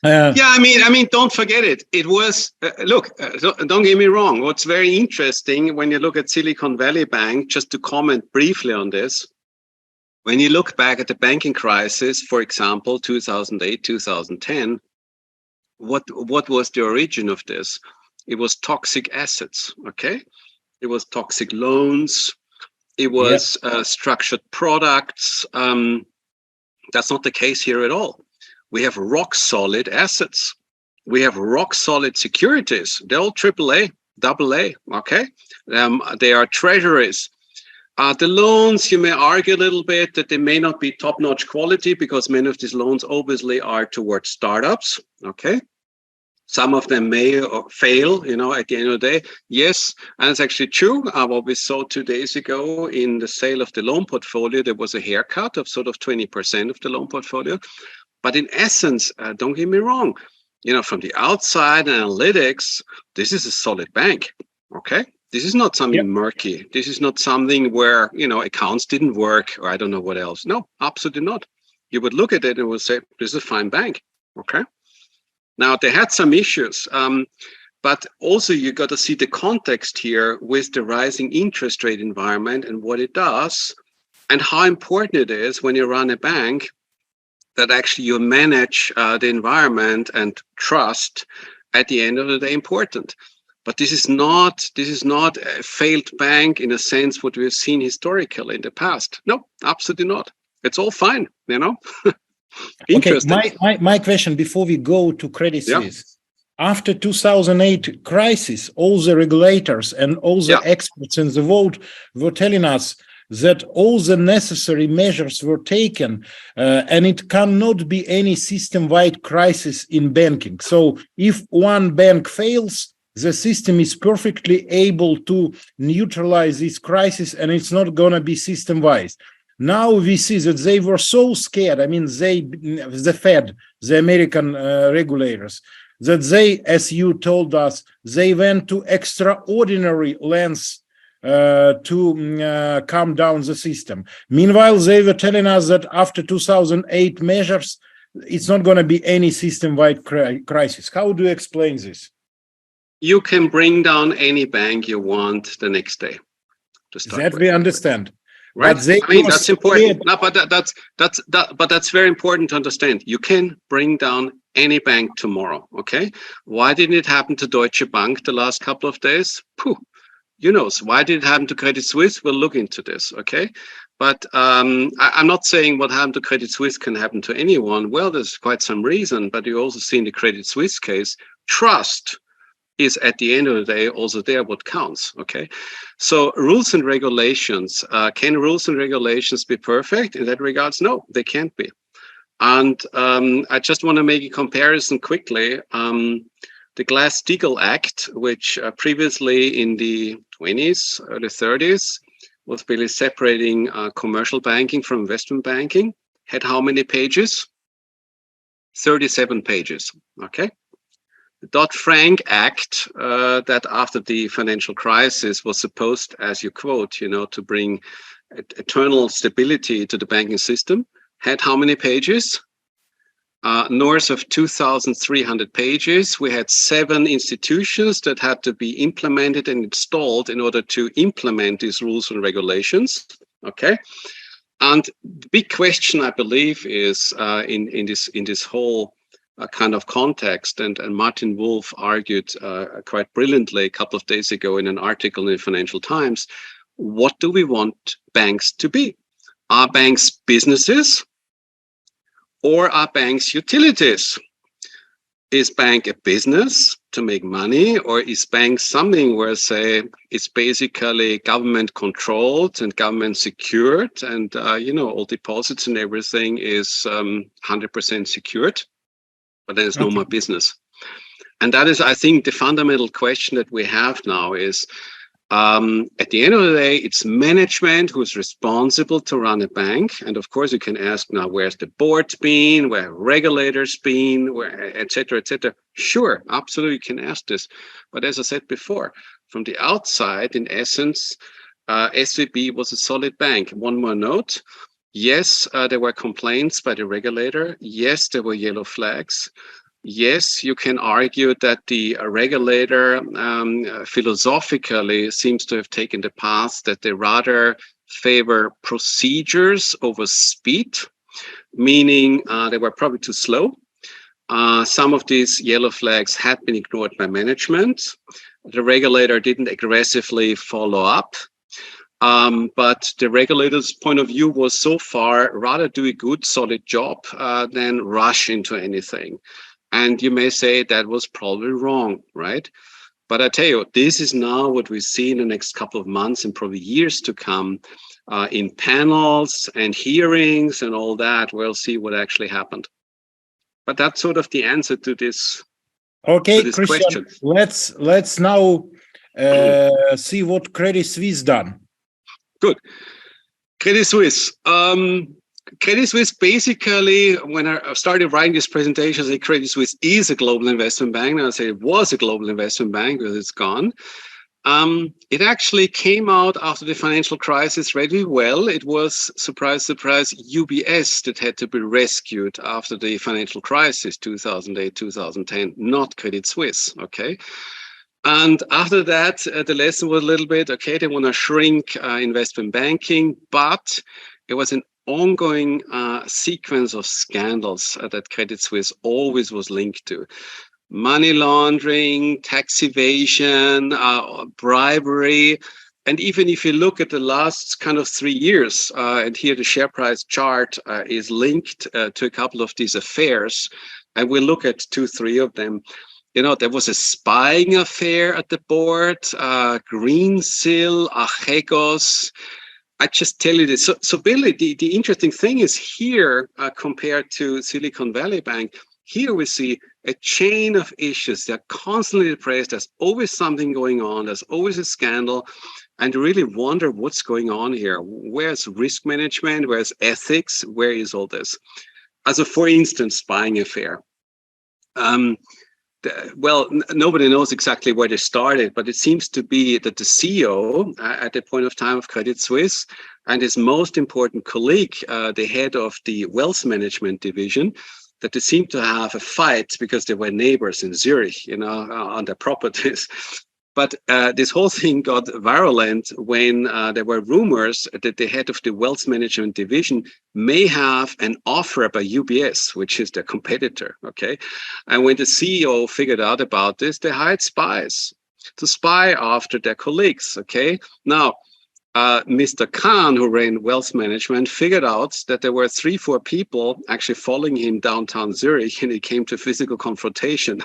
S2: yeah, I mean, don't forget it. It was don't get me wrong. What's very interesting when you look at Silicon Valley Bank, just to comment briefly on this, when you look back at the banking crisis, for example, 2008, 2010, what was the origin of this? It was toxic assets. Okay, it was toxic loans. It was structured products. That's not the case here at all. We have rock solid assets. We have rock solid securities. They're all AAA, AA. Okay, they are treasuries. The loans, you may argue a little bit that they may not be top-notch quality because many of these loans obviously are towards startups. Okay, some of them may fail. At the end of the day, yes, and it's actually true. What we saw 2 days ago in the sale of the loan portfolio, there was a haircut of sort of 20% of the loan portfolio. But in essence, don't get me wrong, from the outside analytics, this is a solid bank. Okay, this is not something murky. This is not something where accounts didn't work or I don't know what else. No, absolutely not. You would look at it and would say this is a fine bank. Okay. Now they had some issues, but also you got to see the context here with the rising interest rate environment and what it does, and how important it is when you run a bank that actually you manage the environment and trust. At the end of the day, important. But this is not a failed bank in a sense what we've seen historically in the past. No, absolutely not. It's all fine. Interesting.
S1: Okay, my question before we go to Credit Suisse. After 2008 crisis, all the regulators and all the experts in the world were telling us that all the necessary measures were taken and it cannot be any system-wide crisis in banking. So if one bank fails, the system is perfectly able to neutralize this crisis and it's not going to be system-wide. Now we see that they were so scared. I mean, the Fed, the American regulators, that they, as you told us, they went to extraordinary lengths to calm down the system. Meanwhile, they were telling us that after 2008 measures, it's not going to be any system-wide crisis. How do you explain this?
S2: You can bring down any bank you want the next day.
S1: That we understand.
S2: Right. That's important. No, but that's very important to understand. You can bring down any bank tomorrow. Okay. Why didn't it happen to Deutsche Bank the last couple of days? Why did it happen to Credit Suisse? We'll look into this. Okay. But I'm not saying what happened to Credit Suisse can happen to anyone. Well, there's quite some reason, but you also see in the Credit Suisse case, trust is at the end of the day also there what counts. Okay, so rules and regulations, can rules and regulations be perfect in that regards? No, they can't be. And I just want to make a comparison quickly. The Glass-Steagall Act, which previously in the 20s, early 30s, was really separating commercial banking from investment banking, had how many pages? 37 pages. Okay. The Dodd-Frank Act, that after the financial crisis was supposed, as you quote, to bring eternal stability to the banking system, had how many pages? North of 2,300 pages. We had 7 institutions that had to be implemented and installed in order to implement these rules and regulations. Okay, and the big question, I believe, is in this whole kind of context. And Martin Wolf argued quite brilliantly a couple of days ago in an article in the Financial Times, what do we want banks to be? Are banks businesses or are banks utilities? Is bank a business to make money, or is bank something where, say, it's basically government controlled and government secured, and all deposits and everything is 100% secured, but then it's no more business? And that is, I think, the fundamental question that we have now is, at the end of the day, it's management who's responsible to run a bank. And of course, you can ask now, where's the board been? Where have regulators been? Where, et cetera, et cetera. Sure, absolutely, you can ask this. But as I said before, from the outside, in essence, SVB was a solid bank. One more note. Yes, there were complaints by the regulator. Yes, there were yellow flags. Yes, you can argue that the regulator philosophically seems to have taken the path that they rather favor procedures over speed, meaning they were probably too slow. Some of these yellow flags had been ignored by management. The regulator didn't aggressively follow up. But the regulator's point of view was so far rather do a good, solid job than rush into anything. And you may say that was probably wrong, right? But I tell you, this is now what we see in the next couple of months and probably years to come in panels and hearings and all that. We'll see what actually happened. But that's sort of the answer to this.
S1: Okay,
S2: to this
S1: Christian,
S2: question.
S1: let's now see what Credit Suisse done.
S2: Good. Credit Suisse. Credit Suisse, basically, when I started writing this presentation, I said Credit Suisse is a global investment bank. Now I say it was a global investment bank because it's gone. It actually came out after the financial crisis really well. It was, surprise, surprise, UBS that had to be rescued after the financial crisis, 2008, 2010, not Credit Suisse, okay? And after that, the lesson was a little bit, okay, they want to shrink investment banking, but it was an ongoing sequence of scandals that Credit Suisse always was linked to. Money laundering, tax evasion, bribery. And even if you look at the last kind of 3 years, and here the share price chart is linked to a couple of these affairs, and we'll look at 2-3 of them. There was a spying affair at the board, Greensill, Archegos. I just tell you this. So Billy, the interesting thing is here, compared to Silicon Valley Bank, here we see a chain of issues. They're constantly depressed. There's always something going on. There's always a scandal. And you really wonder what's going on here. Where's risk management? Where's ethics? Where is all this? As a, for instance, spying affair. Well, nobody knows exactly where they started, but it seems to be that the CEO at the point of time of Credit Suisse and his most important colleague, the head of the wealth management division, that they seemed to have a fight because they were neighbors in Zurich, on their properties. But this whole thing got virulent when there were rumors that the head of the wealth management division may have an offer by UBS, which is their competitor, okay? And when the CEO figured out about this, they hired spies to spy after their colleagues, okay? Now, Mr. Khan, who ran wealth management, figured out that there were 3-4 people actually following him downtown Zurich, and it came to physical confrontation.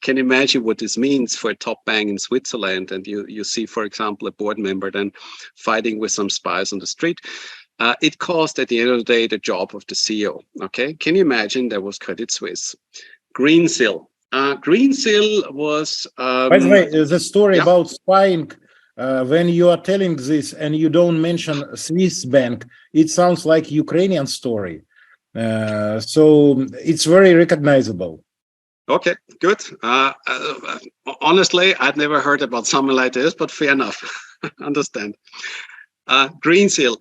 S2: Can you imagine what this means for a top bank in Switzerland? And you see, for example, a board member then fighting with some spies on the street. It cost, at the end of the day, the job of the CEO. Okay, can you imagine? There was Credit Suisse. Greensill. Greensill was.
S1: By the way, the story about spying. When you are telling this and you don't mention Swiss bank, it sounds like Ukrainian story. So it's very recognizable.
S2: Okay, good. Honestly, I'd never heard about something like this, but fair enough. Understand. Greensill.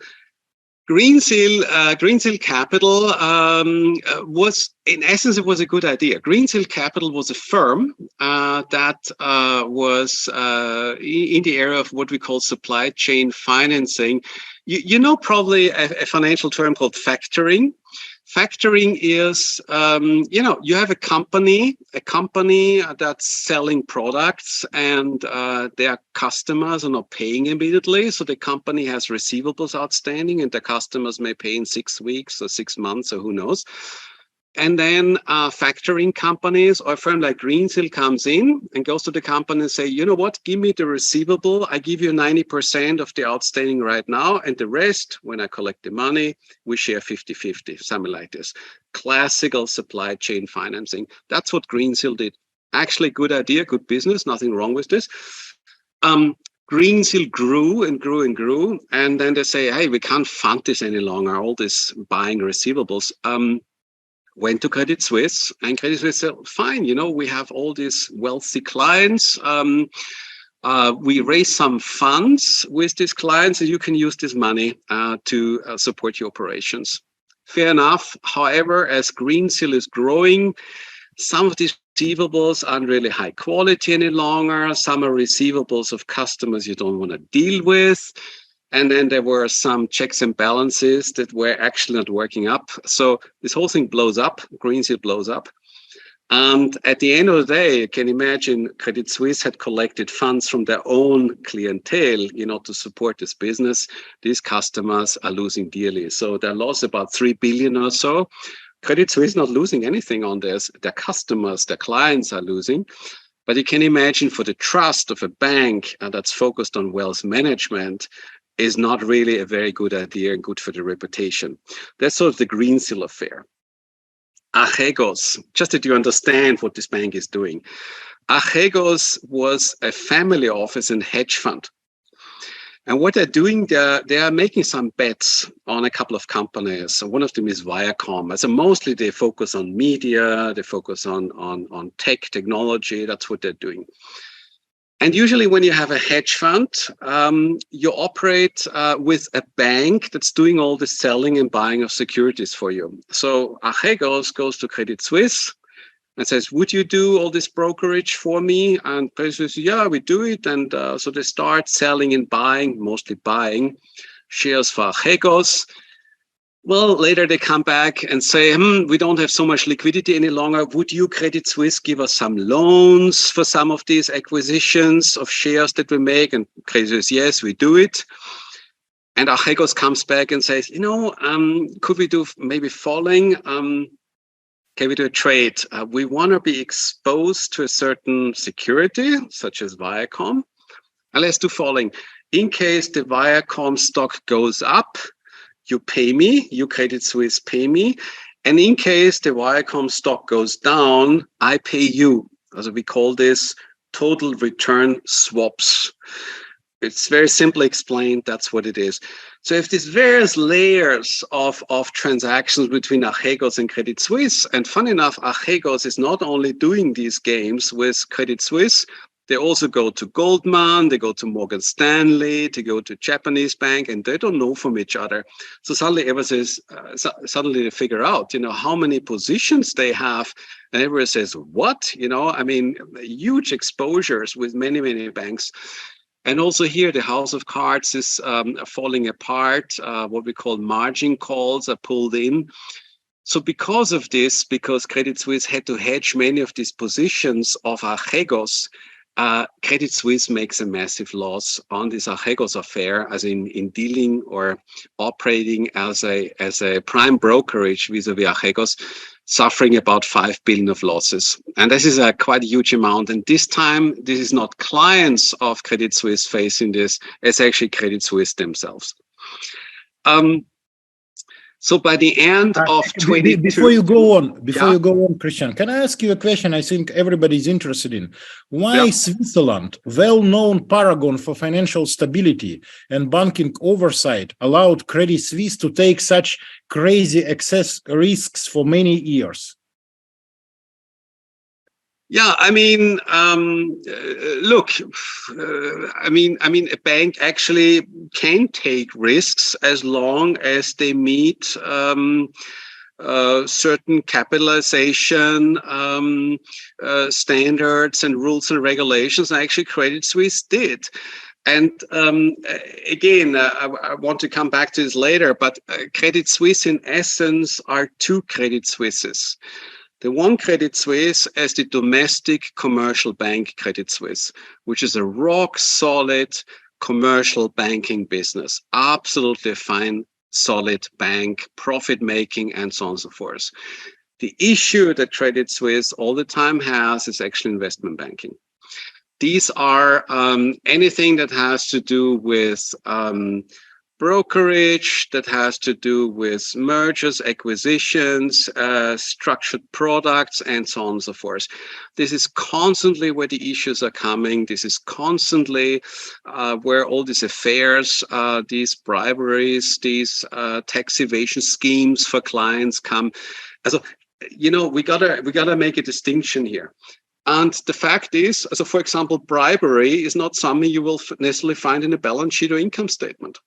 S2: Greensill Capital was, in essence, it was a good idea. Greensill Capital was a firm that was in the area of what we call supply chain financing. You know probably a financial term called factoring. Factoring is, you have a company that's selling products, and their customers are not paying immediately. So the company has receivables outstanding, and the customers may pay in 6 weeks or 6 months, or who knows. And then factoring companies or a firm like Greensill comes in and goes to the company and say, you know what, give me the receivable. I give you 90% of the outstanding right now. And the rest, when I collect the money, we share 50-50, something like this. Classical supply chain financing. That's what Greensill did. Actually, good idea, good business, nothing wrong with this. Greensill grew and grew and grew. And then they say, hey, we can't fund this any longer, all this buying receivables. Went to Credit Suisse, and Credit Suisse said, fine, we have all these wealthy clients. We raise some funds with these clients, and you can use this money to support your operations. Fair enough. However, as Greensill is growing, some of these receivables aren't really high quality any longer. Some are receivables of customers you don't want to deal with. And then there were some checks and balances that were actually not working up. So this whole thing blows up. Greensill blows up. And at the end of the day, you can imagine Credit Suisse had collected funds from their own clientele, to support this business. These customers are losing dearly. So they lost about 3 billion or so. Credit Suisse not losing anything on this. Their customers, their clients are losing. But you can imagine for the trust of a bank that's focused on wealth management, is not really a very good idea and good for the reputation. That's sort of the Greensill affair. Archegos, just that you understand what this bank is doing. Archegos was a family office and hedge fund. And what they're doing, they are making some bets on a couple of companies. So one of them is Viacom. So mostly they focus on media, they focus on tech, technology. That's what they're doing. And usually when you have a hedge fund, you operate with a bank that's doing all the selling and buying of securities for you. So Archegos goes to Credit Suisse and says, would you do all this brokerage for me? And Credit Suisse says, yeah, we do it. And so they start selling and buying, mostly buying shares for Archegos. Well, later they come back and say, we don't have so much liquidity any longer. Would you, Credit Suisse, give us some loans for some of these acquisitions of shares that we make? And Credit Suisse, yes, we do it. And Archegos comes back and says, could we do maybe following? Can we do a trade? We want to be exposed to a certain security, such as Viacom. And let's do following. In case the Viacom stock goes up, you pay me, you Credit Suisse pay me. And in case the Viacom stock goes down, I pay you. Also, we call this total return swaps. It's very simply explained, that's what it is. So if these various layers of transactions between Archegos and Credit Suisse, and funny enough, Archegos is not only doing these games with Credit Suisse, they also go to Goldman, they go to Morgan Stanley, they go to Japanese bank, and they don't know from each other. So suddenly suddenly they figure out, how many positions they have, and everyone says, what? Huge exposures with many, many banks. And also here, the house of cards is falling apart. What we call margin calls are pulled in. So because of this, because Credit Suisse had to hedge many of these positions of Archegos, Credit Suisse makes a massive loss on this Archegos affair, as in dealing or operating as a prime brokerage vis-a-vis Archegos, suffering about 5 billion of losses. And this is a quite huge amount. And this time, this is not clients of Credit Suisse facing this, it's actually Credit Suisse themselves. So by the end of 22...
S1: Before you go on, Christian, can I ask you a question I think everybody's interested in? Why Switzerland, well-known paragon for financial stability and banking oversight, allowed Credit Suisse to take such crazy excess risks for many years?
S2: Yeah, look, a bank actually can take risks as long as they meet certain capitalization standards and rules and regulations. And actually, Credit Suisse did. And again, I want to come back to this later, but Credit Suisse in essence are two Credit Suisses. The one Credit Suisse as the domestic commercial bank Credit Suisse, which is a rock solid commercial banking business, absolutely fine, solid bank, profit making, and so on and so forth. The issue that Credit Suisse all the time has is actually investment banking. These are anything that has to do with brokerage, that has to do with mergers, acquisitions, structured products, and so on and so forth. This is constantly where the issues are coming. This is constantly where all these affairs, these briberies, these tax evasion schemes for clients come. Also, we gotta make a distinction here. And the fact is, so for example, bribery is not something you will necessarily find in a balance sheet or income statement.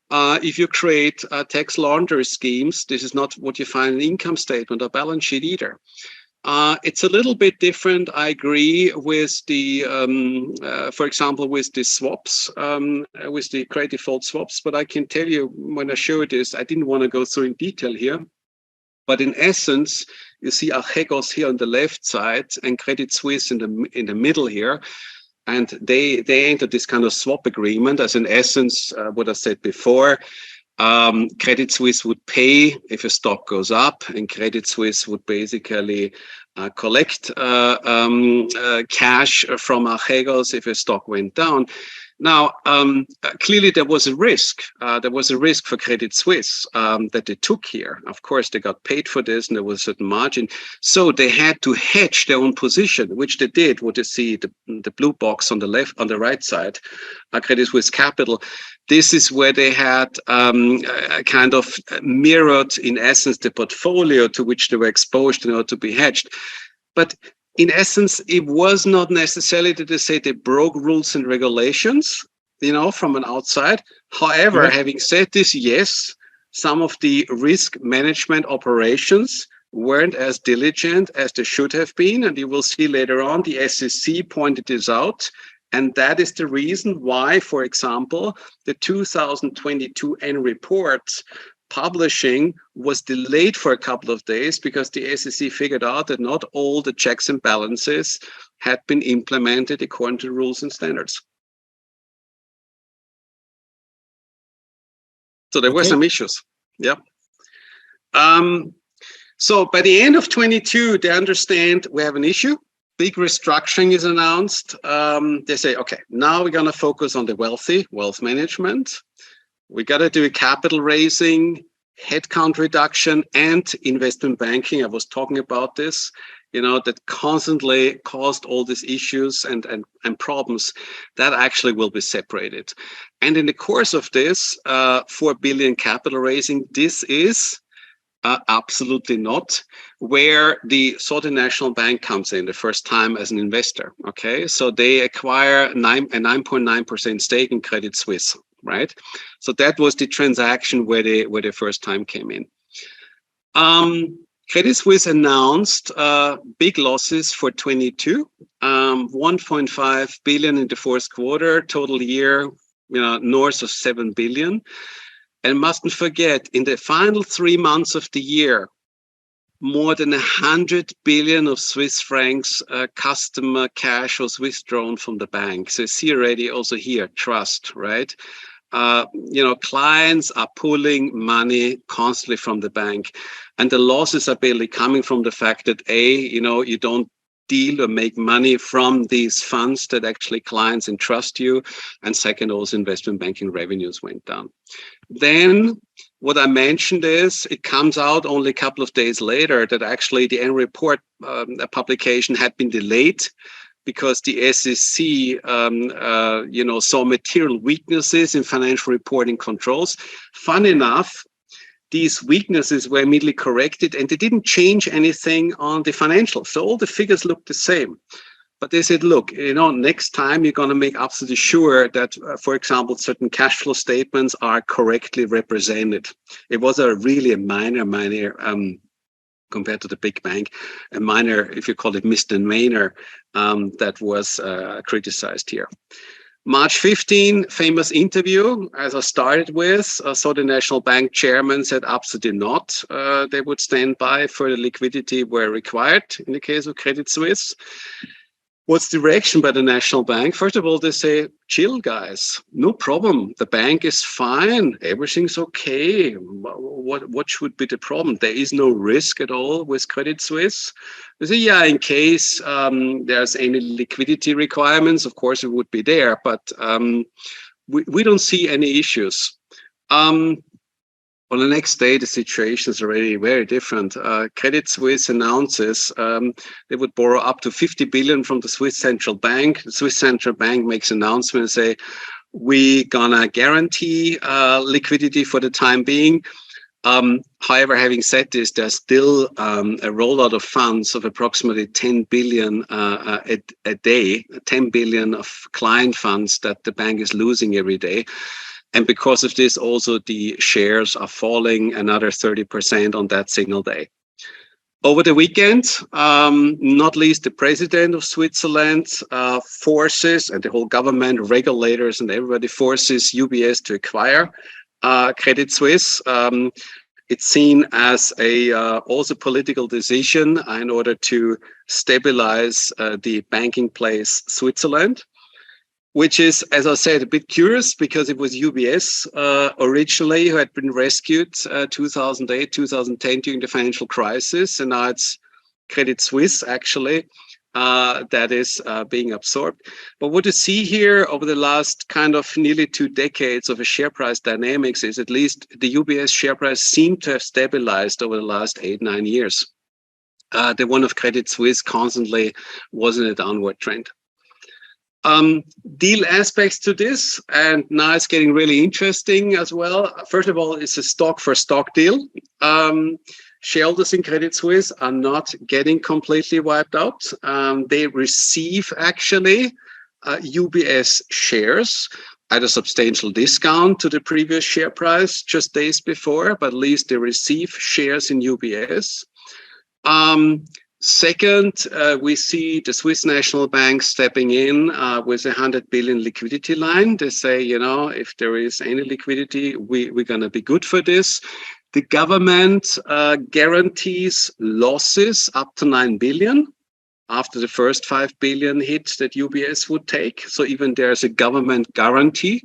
S2: If you create tax laundering schemes, this is not what you find in income statement or balance sheet either. It's a little bit different. I agree with the, for example, with the swaps, with the credit default swaps. But I can tell you, when I showed this, I didn't want to go through in detail here. But in essence, you see Archegos here on the left side and Credit Suisse in the middle here. And they entered this kind of swap agreement as in essence, what I said before, Credit Suisse would pay if a stock goes up, and Credit Suisse would basically collect cash from Archegos if a stock went down. Now, clearly there was a risk. There was a risk for Credit Suisse that they took here. Of course, they got paid for this and there was a certain margin. So they had to hedge their own position, which they did. What you see, the blue box on the right side, Credit Suisse Capital. This is where they had kind of mirrored, in essence, the portfolio to which they were exposed in order to be hedged. But in essence, it was not necessarily that they say they broke rules and regulations, from an outside. However, having said this, yes, some of the risk management operations weren't as diligent as they should have been. And you will see later on, the SEC pointed this out. And that is the reason why, for example, the 2022 annual report publishing was delayed for a couple of days because the SEC figured out that not all the checks and balances had been implemented according to rules and standards. So there were some issues. Yeah. So by the end of 22, they understand we have an issue. Big restructuring is announced. They say, okay, now we're going to focus on the wealth management. We got to do a capital raising, headcount reduction, and investment banking. I was talking about this, that constantly caused all these issues and problems that actually will be separated. And in the course of this 4 billion capital raising, this is absolutely not where the Saudi National Bank comes in the first time as an investor. Okay, so they acquire a 9.9% stake in Credit Suisse. Right, so that was the transaction where they first time came in. Credit Suisse announced big losses for 22, 1.5 billion in the fourth quarter, total year, north of 7 billion. And mustn't forget, in the final 3 months of the year, more than 100 billion of Swiss francs customer cash was withdrawn from the bank. So you see already also here, trust, right? Clients are pulling money constantly from the bank, and the losses are barely coming from the fact that you don't deal or make money from these funds that actually clients entrust you, and second, also investment banking revenues went down. Then what I mentioned is it comes out only a couple of days later that actually the annual report publication had been delayed because the SEC, saw material weaknesses in financial reporting controls. Fun enough, these weaknesses were immediately corrected and they didn't change anything on the financials. So all the figures looked the same. But they said, look, next time you're going to make absolutely sure that, for example, certain cash flow statements are correctly represented. It was really a minor, compared to the big bank, a minor, if you call it misdemeanor, that was criticized here. March 15, famous interview, as I started with. So the National Bank chairman said absolutely not. They would stand by for the liquidity where required in the case of Credit Suisse. What's the reaction by the National Bank? First of all, they say, chill, guys, no problem. The bank is fine. Everything's okay. What should be the problem? There is no risk at all with Credit Suisse. They say, yeah, in case there's any liquidity requirements, of course it would be there, but we don't see any issues. On the next day, the situation is already very different. Credit Suisse announces they would borrow up to 50 billion from the Swiss Central Bank. The Swiss Central Bank makes an announcement and say, we're gonna guarantee liquidity for the time being. However, having said this, there's still a rollout of funds of approximately 10 billion a day, 10 billion of client funds that the bank is losing every day. And because of this, also the shares are falling another 30% on that single day. Over the weekend, not least the president of Switzerland forces, and the whole government, regulators, and everybody forces UBS to acquire Credit Suisse. It's seen as a also political decision in order to stabilize the banking place Switzerland, which is, as I said, a bit curious because it was UBS originally who had been rescued 2008, 2010 during the financial crisis. And now it's Credit Suisse, actually, that is being absorbed. But what you see here over the last kind of nearly 2 decades of a share price dynamics is at least the UBS share price seemed to have stabilized over the last 8-9 years. The one of Credit Suisse constantly was in a downward trend. Deal aspects to this, and now it's getting really interesting as well. First of all, it's a stock for stock deal. Shareholders in Credit Suisse are not getting completely wiped out. They receive actually UBS shares at a substantial discount to the previous share price just days before, but at least they receive shares in UBS. Second, we see the Swiss National Bank stepping in with a 100 billion liquidity line. They say, you know, if there is any liquidity, we're going to be good for this. The government guarantees losses up to 9 billion after the first 5 billion hit that UBS would take. So even there's a government guarantee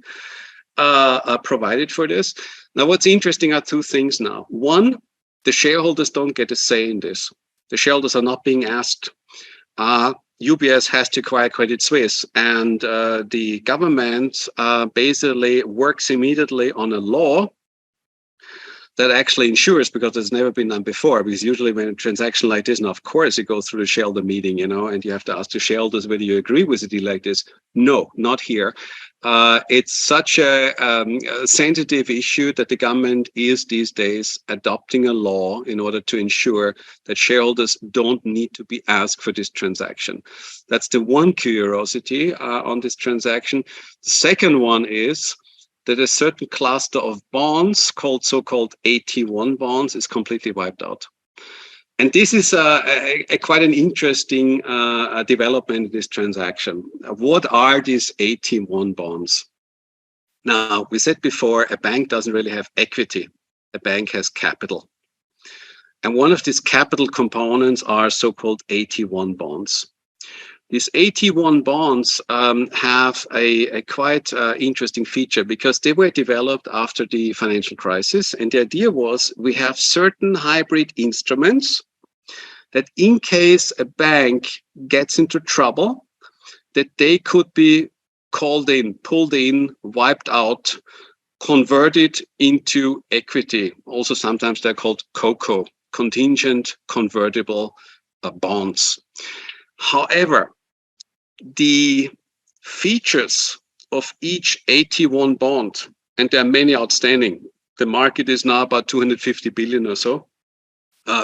S2: provided for this. Now, what's interesting are 2 things now. One, the shareholders don't get a say in this. The shareholders are not being asked. UBS has to acquire Credit Suisse, and the government basically works immediately on a law that actually ensures, because it's never been done before, because usually when a transaction like this, and of course it goes through the shareholder meeting, you know, and you have to ask the shareholders whether you agree with a deal like this. No, not here. It's such a sensitive issue that the government is these days adopting a law in order to ensure that shareholders don't need to be asked for this transaction. That's the one curiosity on this transaction. The second one is that a certain cluster of bonds called so-called AT1 bonds is completely wiped out. And this is quite an interesting development in this transaction. What are these AT1 bonds? Now, we said before, a bank doesn't really have equity. A bank has capital. And one of these capital components are so-called AT1 bonds. These AT1 bonds have a quite interesting feature because they were developed after the financial crisis. And the idea was we have certain hybrid instruments that in case a bank gets into trouble, that they could be called in, pulled in, wiped out, converted into equity. Also, sometimes they're called COCO, contingent convertible bonds. However, the features of each AT1 bond, and there are many outstanding. The market is now about 250 billion or so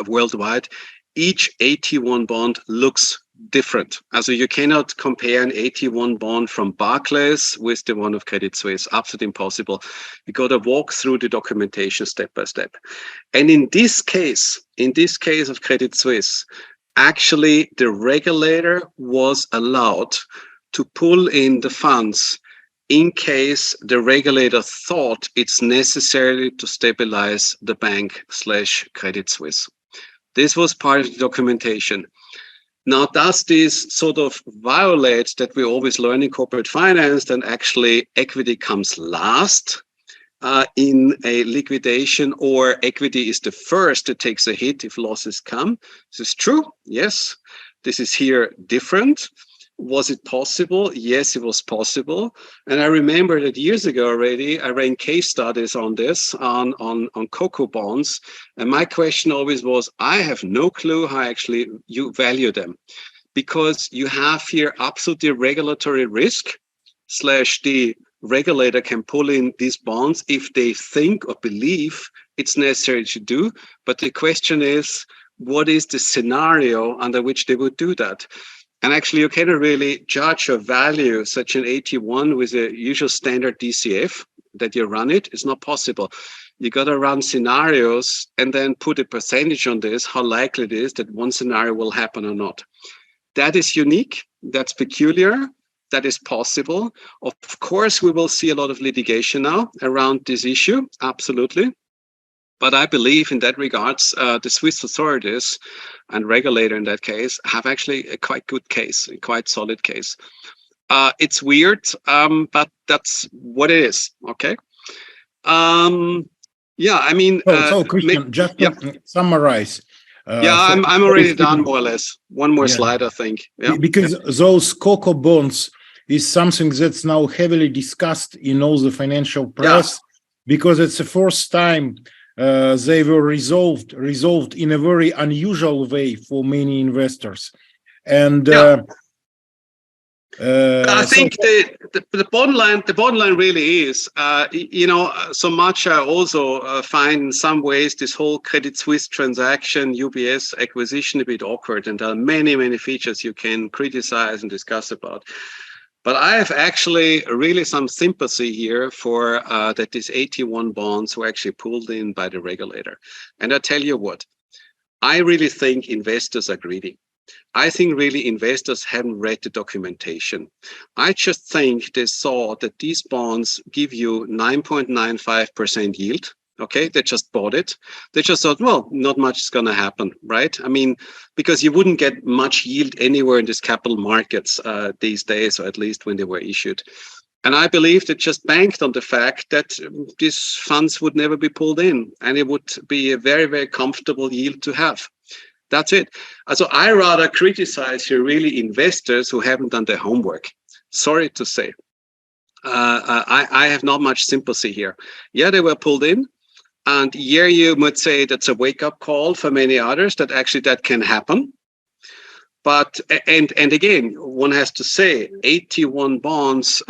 S2: worldwide. Each AT1 bond looks different. Also, you cannot compare an AT1 bond from Barclays with the one of Credit Suisse. Absolutely impossible. You got to walk through the documentation step by step. And in this case of Credit Suisse, actually, the regulator was allowed to pull in the funds in case the regulator thought it's necessary to stabilize the bank / Credit Suisse. This was part of the documentation. Now, does this sort of violate that we always learn in corporate finance that actually equity comes last in a liquidation, or equity is the first that takes a hit if losses come? This is true. Yes. This is here different. Was it possible? Yes, it was possible. And I remember that years ago already, I ran case studies on this, on CoCo bonds. And my question always was, I have no clue how actually you value them, because you have here absolutely regulatory risk / the regulator can pull in these bonds if they think or believe it's necessary to do. But the question is, what is the scenario under which they would do that? And actually, you cannot really judge or value such an AT1 with a usual standard DCF that you run it. It's not possible. You got to run scenarios and then put a percentage on this, how likely it is that one scenario will happen or not. That is unique. That's peculiar. That is possible. Of course, we will see a lot of litigation now around this issue. Absolutely. But I believe in that regards, the Swiss authorities and regulator in that case have actually a quite good case, a quite solid case. It's weird, but that's what it is. Okay. Yeah, I mean.
S1: So Christian, just to summarize.
S2: I'm already done more or less. One more slide, I think. Yeah.
S1: Because those CoCo bonds is something that's now heavily discussed in all the financial press, because it's the first time they were resolved in a very unusual way for many investors. And
S2: I think the bottom line really is, so much I also find in some ways this whole Credit Suisse transaction, UBS acquisition, a bit awkward, and there are many, many features you can criticize and discuss about. But I have actually really some sympathy here for that these AT1 bonds were actually pulled in by the regulator. And I tell you what, I really think investors are greedy. I think really investors haven't read the documentation. I just think they saw that these bonds give you 9.95% yield. Okay, they just bought it. They just thought, well, not much is going to happen, right? I mean, because you wouldn't get much yield anywhere in these capital markets these days, or at least when they were issued. And I believe they just banked on the fact that these funds would never be pulled in, and it would be a very, very comfortable yield to have. That's it. So I rather criticize here really investors who haven't done their homework. Sorry to say. I have not much sympathy here. Yeah, they were pulled in. And here you might say that's a wake-up call for many others that actually that can happen. But, and again, one has to say, AT1 bonds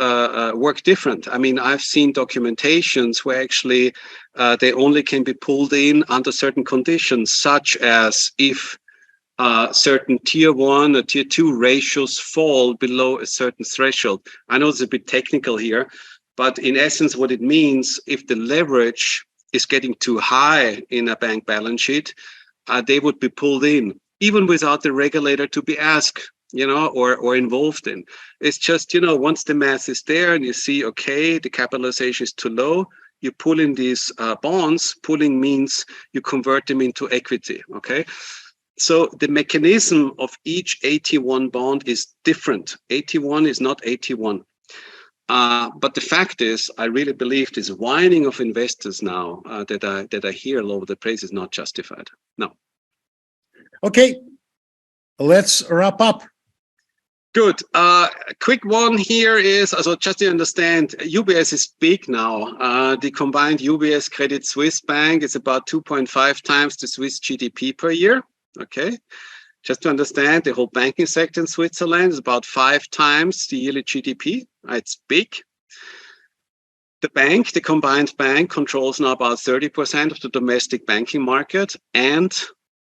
S2: work different. I mean, I've seen documentations where actually they only can be pulled in under certain conditions, such as if certain tier 1 or tier 2 ratios fall below a certain threshold. I know it's a bit technical here, but in essence, what it means, if the leverage is getting too high in a bank balance sheet, they would be pulled in, even without the regulator to be asked, or involved in. It's just, once the math is there and you see, okay, the capitalization is too low, you pull in these bonds. Pulling means you convert them into equity, okay? So the mechanism of each AT1 bond is different. AT1 is not AT1. But the fact is, I really believe this whining of investors now that I hear all over the place is not justified. No.
S1: Okay, let's wrap up.
S2: Good. Quick one here is, also just to understand, UBS is big now. The combined UBS Credit Suisse Bank is about 2.5 times the Swiss GDP per year. Okay. Just to understand, the whole banking sector in Switzerland is about 5 times the yearly GDP. It's big. The combined bank, controls now about 30% of the domestic banking market. And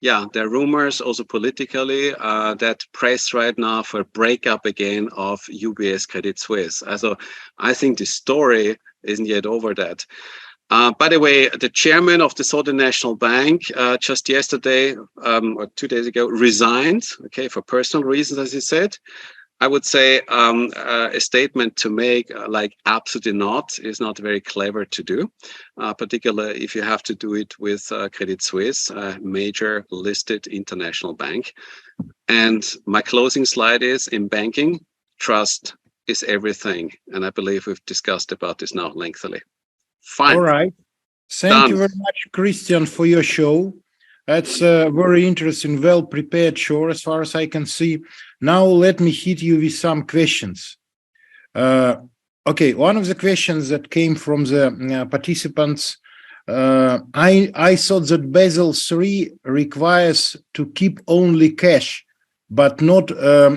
S2: there are rumors also politically that press right now for a breakup again of UBS Credit Suisse. Also, I think the story isn't yet over that. By the way, the chairman of the Southern National Bank just yesterday or 2 days ago resigned, okay, for personal reasons, as he said. I would say a statement to make like absolutely not is not very clever to do, particularly if you have to do it with Credit Suisse, a major listed international bank. And my closing slide is, in banking, trust is everything. And I believe we've discussed about this now lengthily. Fine.
S1: All right. Thank you very much, Christian, for your show. That's a very interesting, well-prepared show, as far as I can see. Now, let me hit you with some questions. Okay, one of the questions that came from the participants, I thought that Basel III requires to keep only cash, but not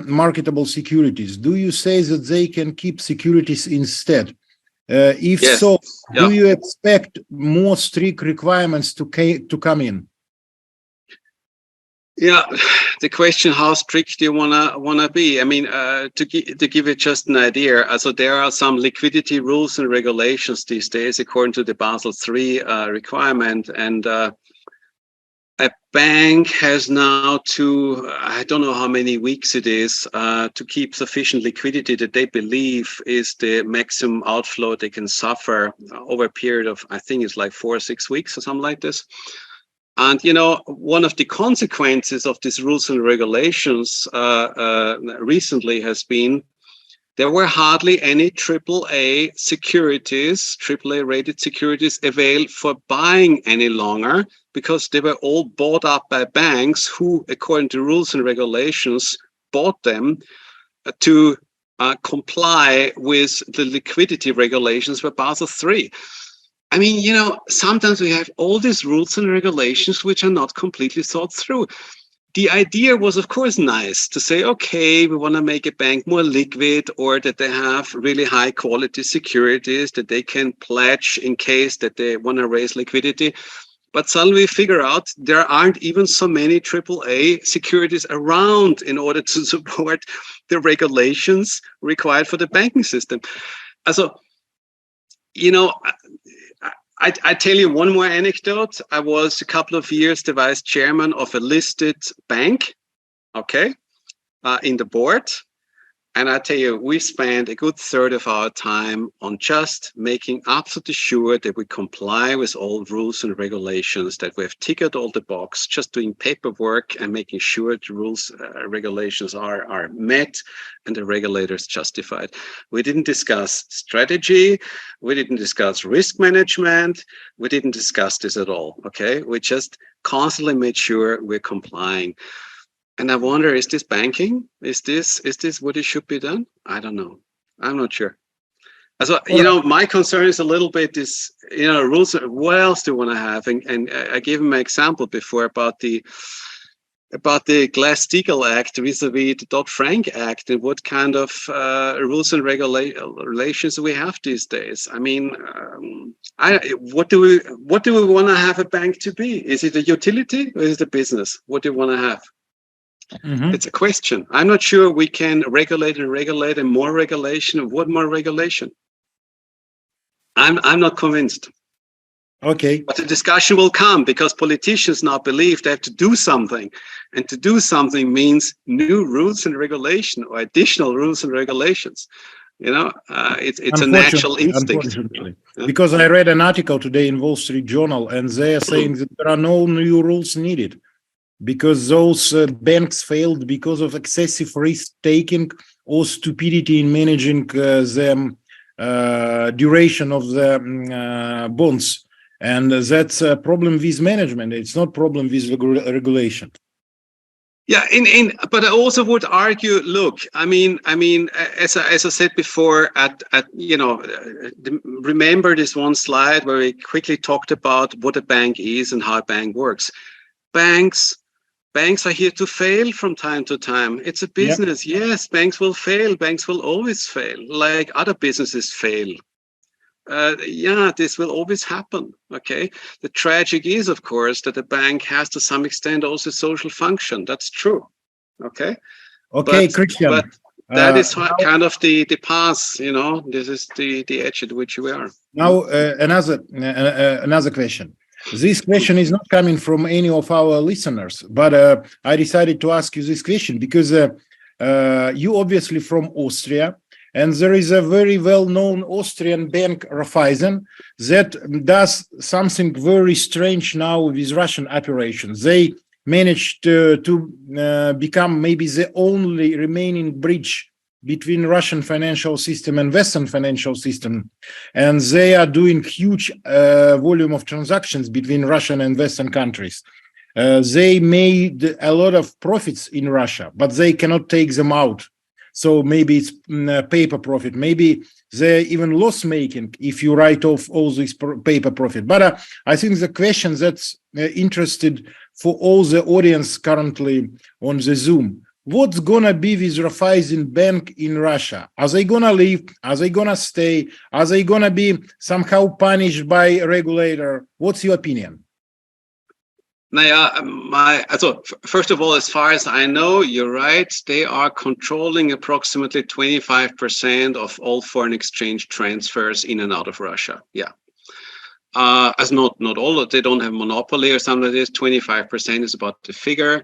S1: marketable securities. Do you say that they can keep securities instead? If
S2: Yes.
S1: so,
S2: Yeah.
S1: do you expect more strict requirements to come in?
S2: Yeah, the question, how strict do you wanna be? I mean, to give it just an idea, so there are some liquidity rules and regulations these days according to the Basel III requirement, and a bank has now to, I don't know how many weeks it is, to keep sufficient liquidity that they believe is the maximum outflow they can suffer over a period of, I think it's like 4 or 6 weeks or something like this. And, you know, one of the consequences of these rules and regulations recently has been there were hardly any AAA securities, AAA rated securities available for buying any longer, because they were all bought up by banks who, according to rules and regulations, bought them to comply with the liquidity regulations for Basel III. I mean, you know, sometimes we have all these rules and regulations which are not completely thought through. The idea was, of course, nice to say, okay, we want to make a bank more liquid, or that they have really high quality securities that they can pledge in case that they want to raise liquidity. But suddenly we figure out there aren't even so many AAA securities around in order to support the regulations required for the banking system. Also, you know, I tell you one more anecdote. I was a couple of years the vice chairman of a listed bank, okay, in the board. And I tell you, we spent a good third of our time on just making absolutely sure that we comply with all rules and regulations, that we have ticked all the box, just doing paperwork and making sure the rules, regulations are met and the regulators justified. We didn't discuss strategy. We didn't discuss risk management. We didn't discuss this at all, okay? We just constantly made sure we're complying. And I wonder, is this banking? Is this what it should be done? I don't know. I'm not sure. So, you know, my concern is a little bit this, you know, rules. What else do you want to have? And I gave him an example before about the Glass-Steagall Act vis-a-vis the Dodd-Frank Act, and what kind of rules and regulations we have these days. I mean, what do we want to have a bank to be? Is it a utility or is it a business? What do you want to have? Mm-hmm. It's a question. I'm not sure we can regulate and more regulation. What more regulation? I'm not convinced.
S1: Okay.
S2: But the discussion will come because politicians now believe they have to do something. And to do something means new rules and regulation or additional rules and regulations. You know, it's a natural instinct.
S1: Unfortunately. Yeah. Because I read an article today in Wall Street Journal, and they are saying that there are no new rules needed, because those banks failed because of excessive risk taking or stupidity in managing the duration of the bonds. And that's a problem with management. It's not a problem with regulation.
S2: Yeah, but I also would argue, look, I mean, as I said before, you know, remember this one slide where we quickly talked about what a bank is and how a bank works. Banks are here to fail from time to time. It's a business. Yep. Yes, banks will fail. Banks will always fail, like other businesses fail. Yeah, this will always happen. Okay. The tragic is, of course, that the bank has to some extent also social function. That's true. Okay.
S1: Okay, Christian.
S2: But that is kind of the path. You know, this is the edge at which we are.
S1: Now, another question. This question is not coming from any of our listeners, but I decided to ask you this question because You obviously from Austria, and there is a very well-known Austrian bank, Raiffeisen, that does something very strange now with Russian operations. They managed to become maybe the only remaining bridge between Russian financial system and Western financial system, and they are doing huge volume of transactions between Russian and Western countries. They made a lot of profits in Russia, but they cannot take them out. So maybe it's paper profit. Maybe they're even loss making if you write off all this paper profit. But I think the question that's interested for all the audience currently on the Zoom: what's gonna be with Raiffeisen Bank in Russia? Are they gonna leave? Are they gonna stay? Are they gonna be somehow punished by a regulator? What's your opinion?
S2: So first of all, as far as I know, you're right. They are controlling approximately 25% of all foreign exchange transfers in and out of Russia. Yeah. As not all, they don't have monopoly or something like this. 25% is about the figure.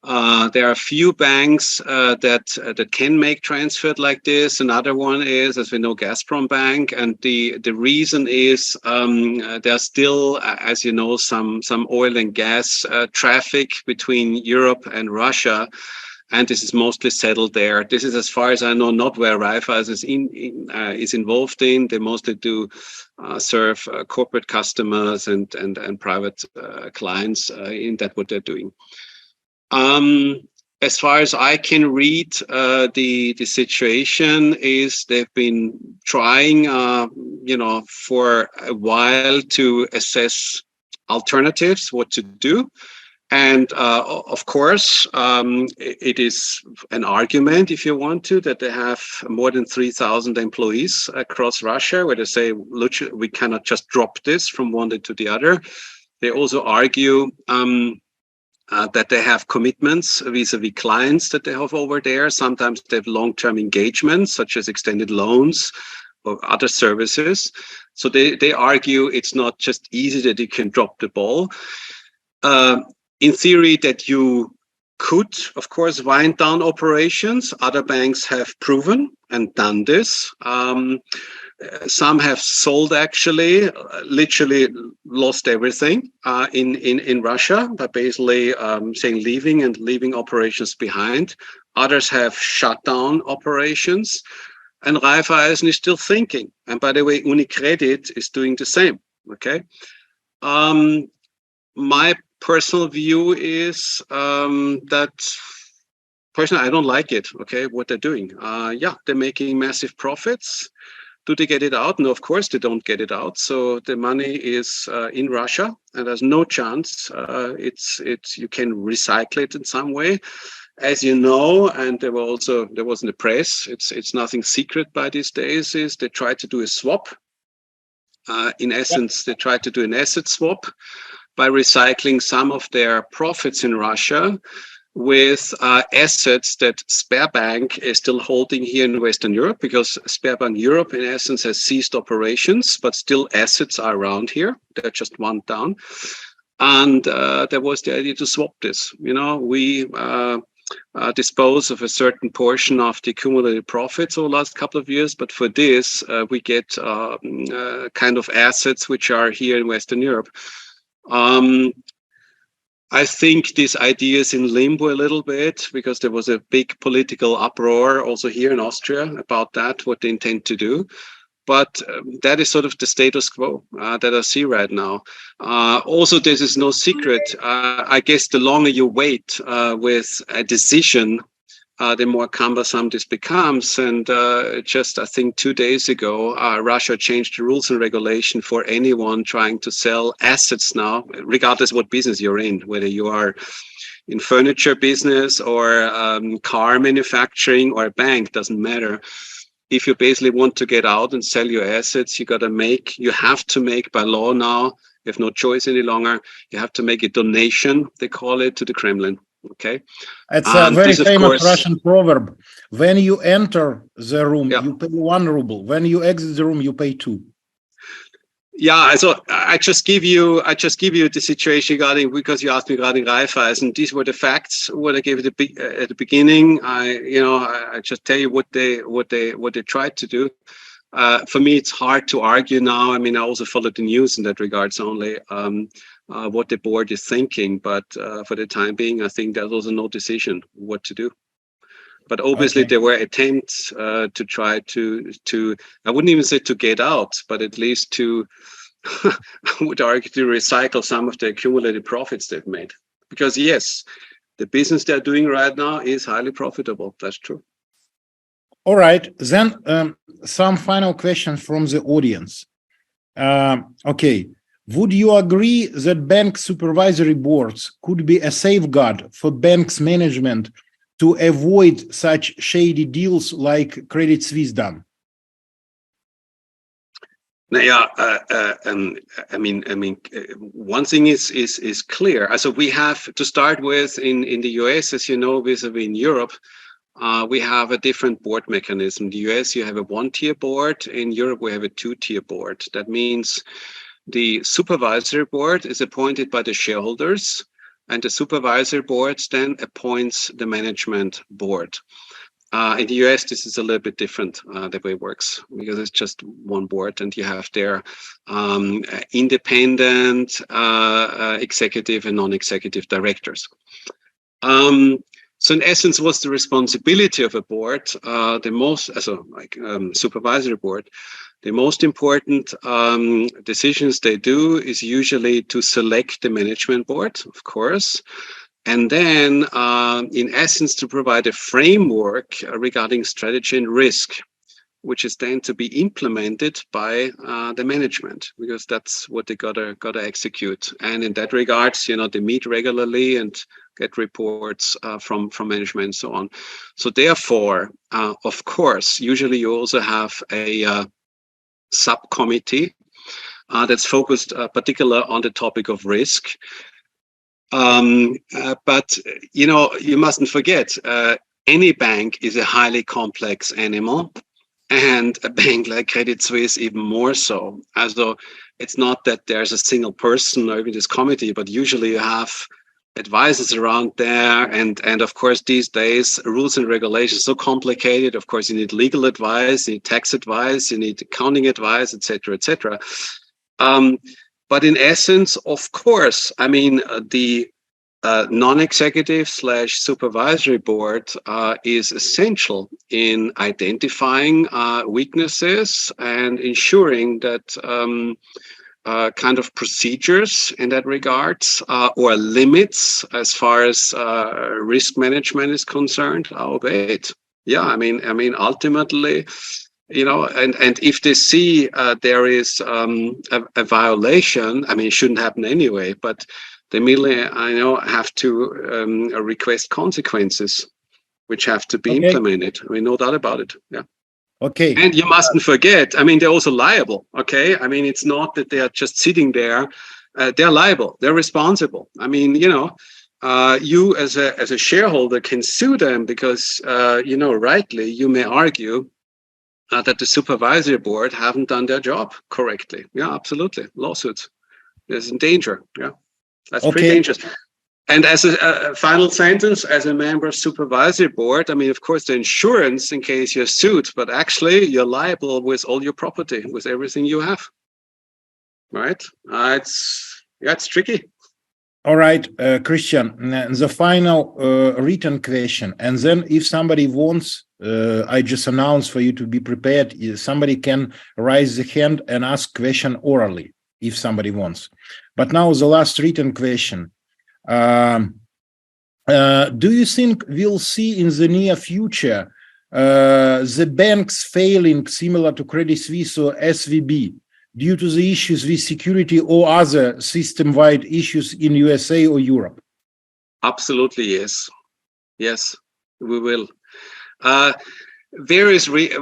S2: There are a few banks that can make transfer like this. Another one is, as we know, Gazprom Bank, and the reason is there's still, as you know, some oil and gas traffic between Europe and Russia, and this is mostly settled there. This is, as far as I know, not where Raiffeisen is involved in. They mostly do serve corporate customers and private clients in that what they're doing. As far as I can read, the situation is they've been trying, for a while to assess alternatives, what to do. And of course, it is an argument, if you want to, that they have more than 3,000 employees across Russia, where they say, look, we cannot just drop this from one day to the other. They also argue that they have commitments vis-a-vis clients that they have over there. Sometimes they have long-term engagements, such as extended loans or other services. So they argue it's not just easy that you can drop the ball. In theory, that you could, of course, wind down operations. Other banks have proven and done this. Some have sold, actually, literally lost everything in Russia by basically saying leaving operations behind. Others have shut down operations, and Raiffeisen is still thinking. And by the way, UniCredit is doing the same. Okay. My personal view is that personally, I don't like it. Okay, what they're doing. They're making massive profits. Do they get it out? No, of course they don't get it out. So the money is in Russia, and there's no chance you can recycle it in some way. As you know, and there was in the press. It's nothing secret by these days. Is they try to do a swap. In essence, they try to do an asset swap by recycling some of their profits in Russia with assets that Sberbank is still holding here in Western Europe, because Sberbank Europe, in essence, has ceased operations, but still assets are around here. They're just wound down. And there was the idea to swap this. We dispose of a certain portion of the accumulated profits over the last couple of years, but for this, we get kind of assets which are here in Western Europe. I think this idea is in limbo a little bit, because there was a big political uproar also here in Austria about that, what they intend to do. But that is sort of the status quo that I see right now. Also, this is no secret. I guess the longer you wait with a decision, the more cumbersome this becomes. And just, I think 2 days ago, Russia changed the rules and regulation for anyone trying to sell assets now, regardless what business you're in, whether you are in furniture business or car manufacturing or a bank, doesn't matter. If you basically want to get out and sell your assets, you have to make by law now, you have no choice any longer, you have to make a donation, they call it, to the Kremlin. Okay.
S1: It's a very famous Russian proverb. When you enter the room, you pay 1 ruble. When you exit the room, you pay 2.
S2: Yeah, so I just give you the situation regarding, because you asked me regarding Raiffeisen. These were the facts what I gave at the beginning. I just tell you what they tried to do. For me, it's hard to argue now. I mean, I also follow the news in that regards only, what the board is thinking. But for the time being, I think there's also no decision what to do. But obviously, there were attempts to try to I wouldn't even say to get out, but at least to I would argue to recycle some of the accumulated profits they've made. Because yes, the business they're doing right now is highly profitable. That's true.
S1: All right. Then some final questions from the audience. Okay. Would you agree that bank supervisory boards could be a safeguard for banks' management to avoid such shady deals like Credit Suisse done?
S2: Yeah, I mean, one thing is clear. So we have to start with in the US, as you know, vis-a-vis in Europe, we have a different board mechanism. In the US, you have a one-tier board. In Europe, we have a two-tier board. That means the supervisory board is appointed by the shareholders, and the supervisory board then appoints the management board. In the US, this is a little bit different the way it works, because it's just one board, and you have their independent executive and non-executive directors. So in essence, what's the responsibility of a board? Supervisory board, the most important decisions they do is usually to select the management board, of course, and then in essence to provide a framework regarding strategy and risk, which is then to be implemented by the management, because that's what they gotta execute. And in that regards, they meet regularly and get reports from management and so on. So therefore, of course, usually you also have a subcommittee that's focused particular on the topic of risk. But you mustn't forget, any bank is a highly complex animal, and a bank like Credit Suisse even more so. Also, it's not that there's a single person or even this committee, but usually you have advisors around there, and of course these days rules and regulations so complicated. Of course, you need legal advice, you need tax advice, you need accounting advice, etc., etc. But in essence, of course, I mean, the non-executive / supervisory board is essential in identifying weaknesses and ensuring that kind of procedures in that regards or limits as far as risk management is concerned are obeyed. Yeah, I mean, ultimately, and if they see there is a violation, I mean, it shouldn't happen anyway, but they immediately, have to request consequences, which have to be implemented. I mean, no doubt about it. Yeah.
S1: Okay.
S2: And you mustn't forget, I mean, they're also liable. Okay. I mean, it's not that they are just sitting there. They're liable. They're responsible. I mean, you as a shareholder can sue them because, rightly, you may argue that the supervisory board haven't done their job correctly. Yeah, absolutely. Lawsuits. There's in danger. Yeah. That's pretty dangerous. And as a final sentence, as a member of supervisory board, I mean, of course, the insurance in case you're sued, but actually you're liable with all your property, with everything you have. Right? It's tricky.
S1: All right, Christian, the final written question. And then if somebody wants, I just announce for you to be prepared. Somebody can raise the hand and ask question orally if somebody wants. But now the last written question. Do you think we'll see in the near future the banks failing similar to Credit Suisse or SVB due to the issues with security or other system-wide issues in USA or Europe?
S2: Absolutely, yes. Yes, we will. Various reasons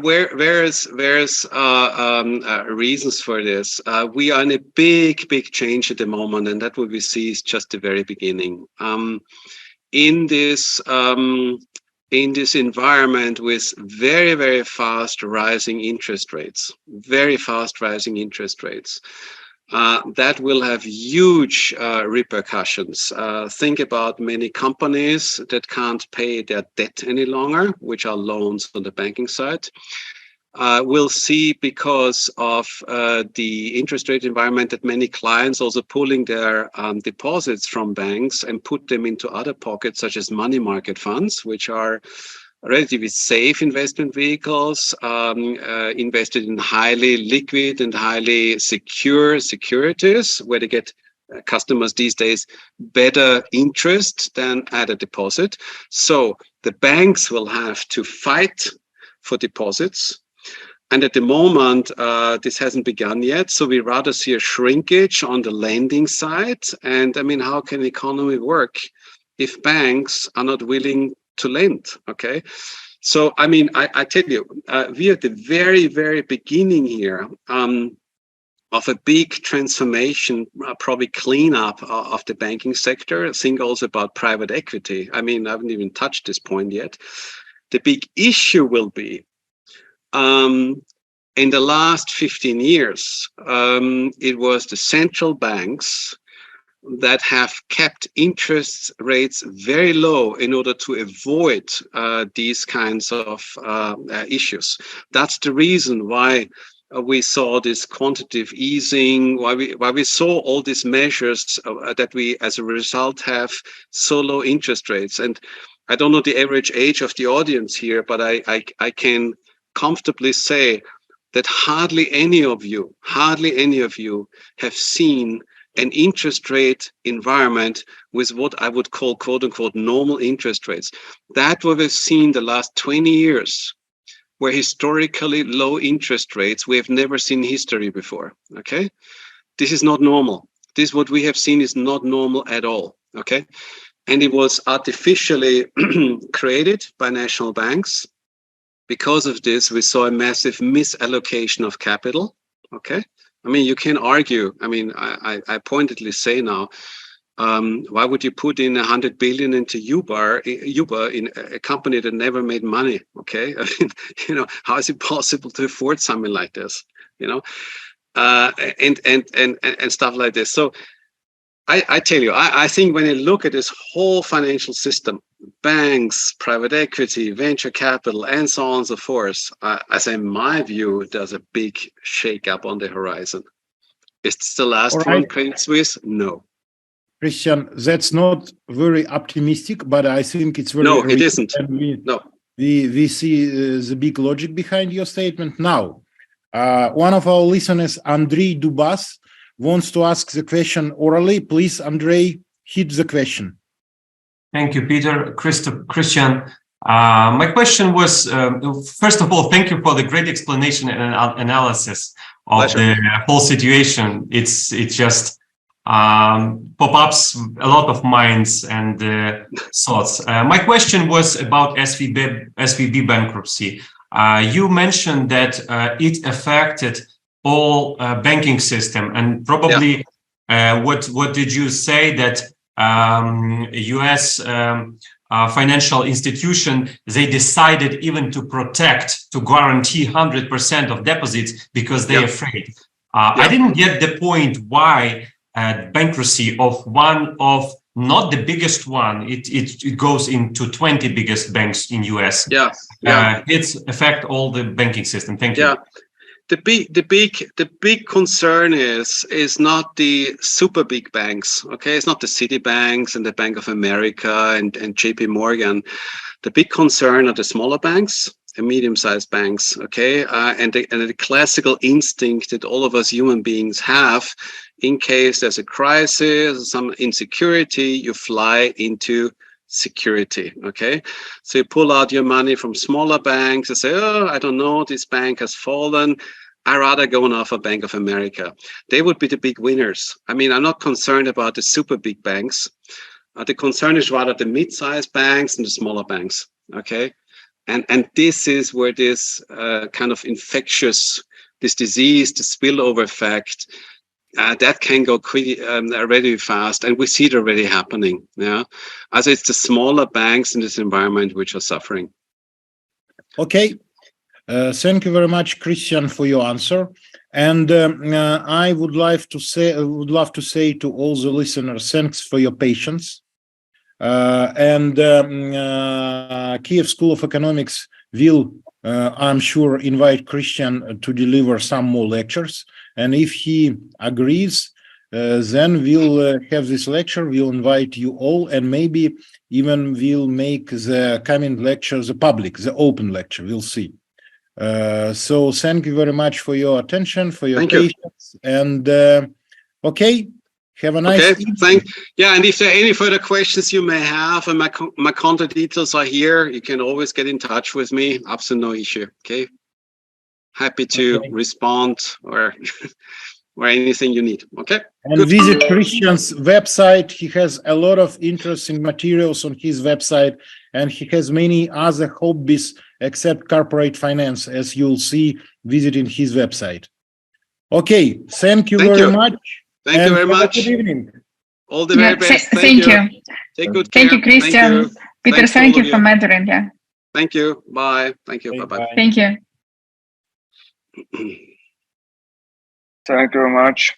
S2: for this. We are in a big change at the moment, and that what we see is just the very beginning. In this environment with very fast rising interest rates, that will have huge repercussions. Think about many companies that can't pay their debt any longer, which are loans on the banking side. We'll see, because of the interest rate environment, that many clients also pulling their deposits from banks and put them into other pockets, such as money market funds, which are relatively safe investment vehicles, invested in highly liquid and highly secure securities, where they get customers these days better interest than at a deposit. So the banks will have to fight for deposits. And at the moment, this hasn't begun yet. So we rather see a shrinkage on the lending side. And I mean, how can the economy work if banks are not willing to lend? Okay. So, I mean, I tell you, we are at the very, very beginning here of a big transformation, probably cleanup of the banking sector. Think also about private equity. I mean, I haven't even touched this point yet. The big issue will be, in the last 15 years, it was the central banks that have kept interest rates very low in order to avoid these kinds of issues. That's the reason why we saw this quantitative easing, why we saw all these measures that we, as a result, have so low interest rates. And I don't know the average age of the audience here, but I can comfortably say that hardly any of you have seen an interest rate environment with what I would call, quote unquote, normal interest rates. That what we've seen the last 20 years were historically low interest rates we have never seen in history before. Okay. This is not normal. This, what we have seen, is not normal at all. Okay. And it was artificially created by national banks. Because of this, we saw a massive misallocation of capital. Okay. I mean, you can argue. I mean, I pointedly say now, why would you put in 100 billion into Uber in a company that never made money? Okay. I mean, you know, how is it possible to afford something like this? You know, and stuff like this. So I tell you, I think when you look at this whole financial system, banks, private equity, venture capital, and so on and so forth, as in my view, there's a big shake-up on the horizon. Is this the last one, Credit Suisse? No.
S1: Christian, that's not very optimistic, but I think it's very
S2: no, it isn't.
S1: We see the big logic behind your statement. Now, one of our listeners, Andrei Dubas, wants to ask the question orally. Please, Andrei, hit the question.
S3: Thank you, Peter. Christian, my question was, first of all, thank you for the great explanation and analysis of the whole situation. It's just pop-ups a lot of minds and thoughts. My question was about SVB bankruptcy. You mentioned that it affected all banking system, and probably what did you say, that US financial institution, they decided even to guarantee 100% of deposits because they're afraid. I didn't get the point why bankruptcy of one of, not the biggest one, it goes into 20 biggest banks in US. It's affect all the banking system. Thank you.
S2: The big concern is not the super big banks. Okay, it's not the Citibanks and the Bank of America and JP Morgan. The big concern are the smaller banks and medium-sized banks. Okay, and the classical instinct that all of us human beings have, in case there's a crisis, some insecurity, you fly into security. Okay, so you pull out your money from smaller banks and say, oh, I don't know, this bank has fallen, I rather go now for Bank of America. They would be the big winners. I mean, I'm not concerned about the super big banks. The concern is rather the mid-sized banks and the smaller banks. Okay, and this is where this kind of infectious, this disease, the spillover effect, that can go really fast, and we see it already happening. Yeah, as it's the smaller banks in this environment which are suffering.
S1: Okay, thank you very much, Christian, for your answer. And I would love to say to all the listeners, thanks for your patience. Kiev School of Economics will, I'm sure, invite Christian to deliver some more lectures. And if he agrees, then we'll have this lecture. We'll invite you all, and maybe even we'll make the coming lecture the public, the open lecture. We'll see. So thank you very much for your attention, for your patience, and okay, have a nice evening.
S2: Yeah, and if there are any further questions you may have, and my contact details are here, you can always get in touch with me. Absolutely no issue. Okay, happy to respond or or anything you need. Okay,
S1: and visit Christian's website. He has a lot of interesting materials on his website, and he has many other hobbies except corporate finance, as you'll see visiting his website. Okay, thank you very much.
S2: Thank you very much.
S1: Good evening.
S2: All the very best.
S4: Thank you.
S2: Take good care.
S4: Thank you, Christian. Peter, thank you for mentoring. Yeah.
S2: Thank you. Bye. Thank you. Bye-bye.
S4: Thank you.
S5: Thank you very much.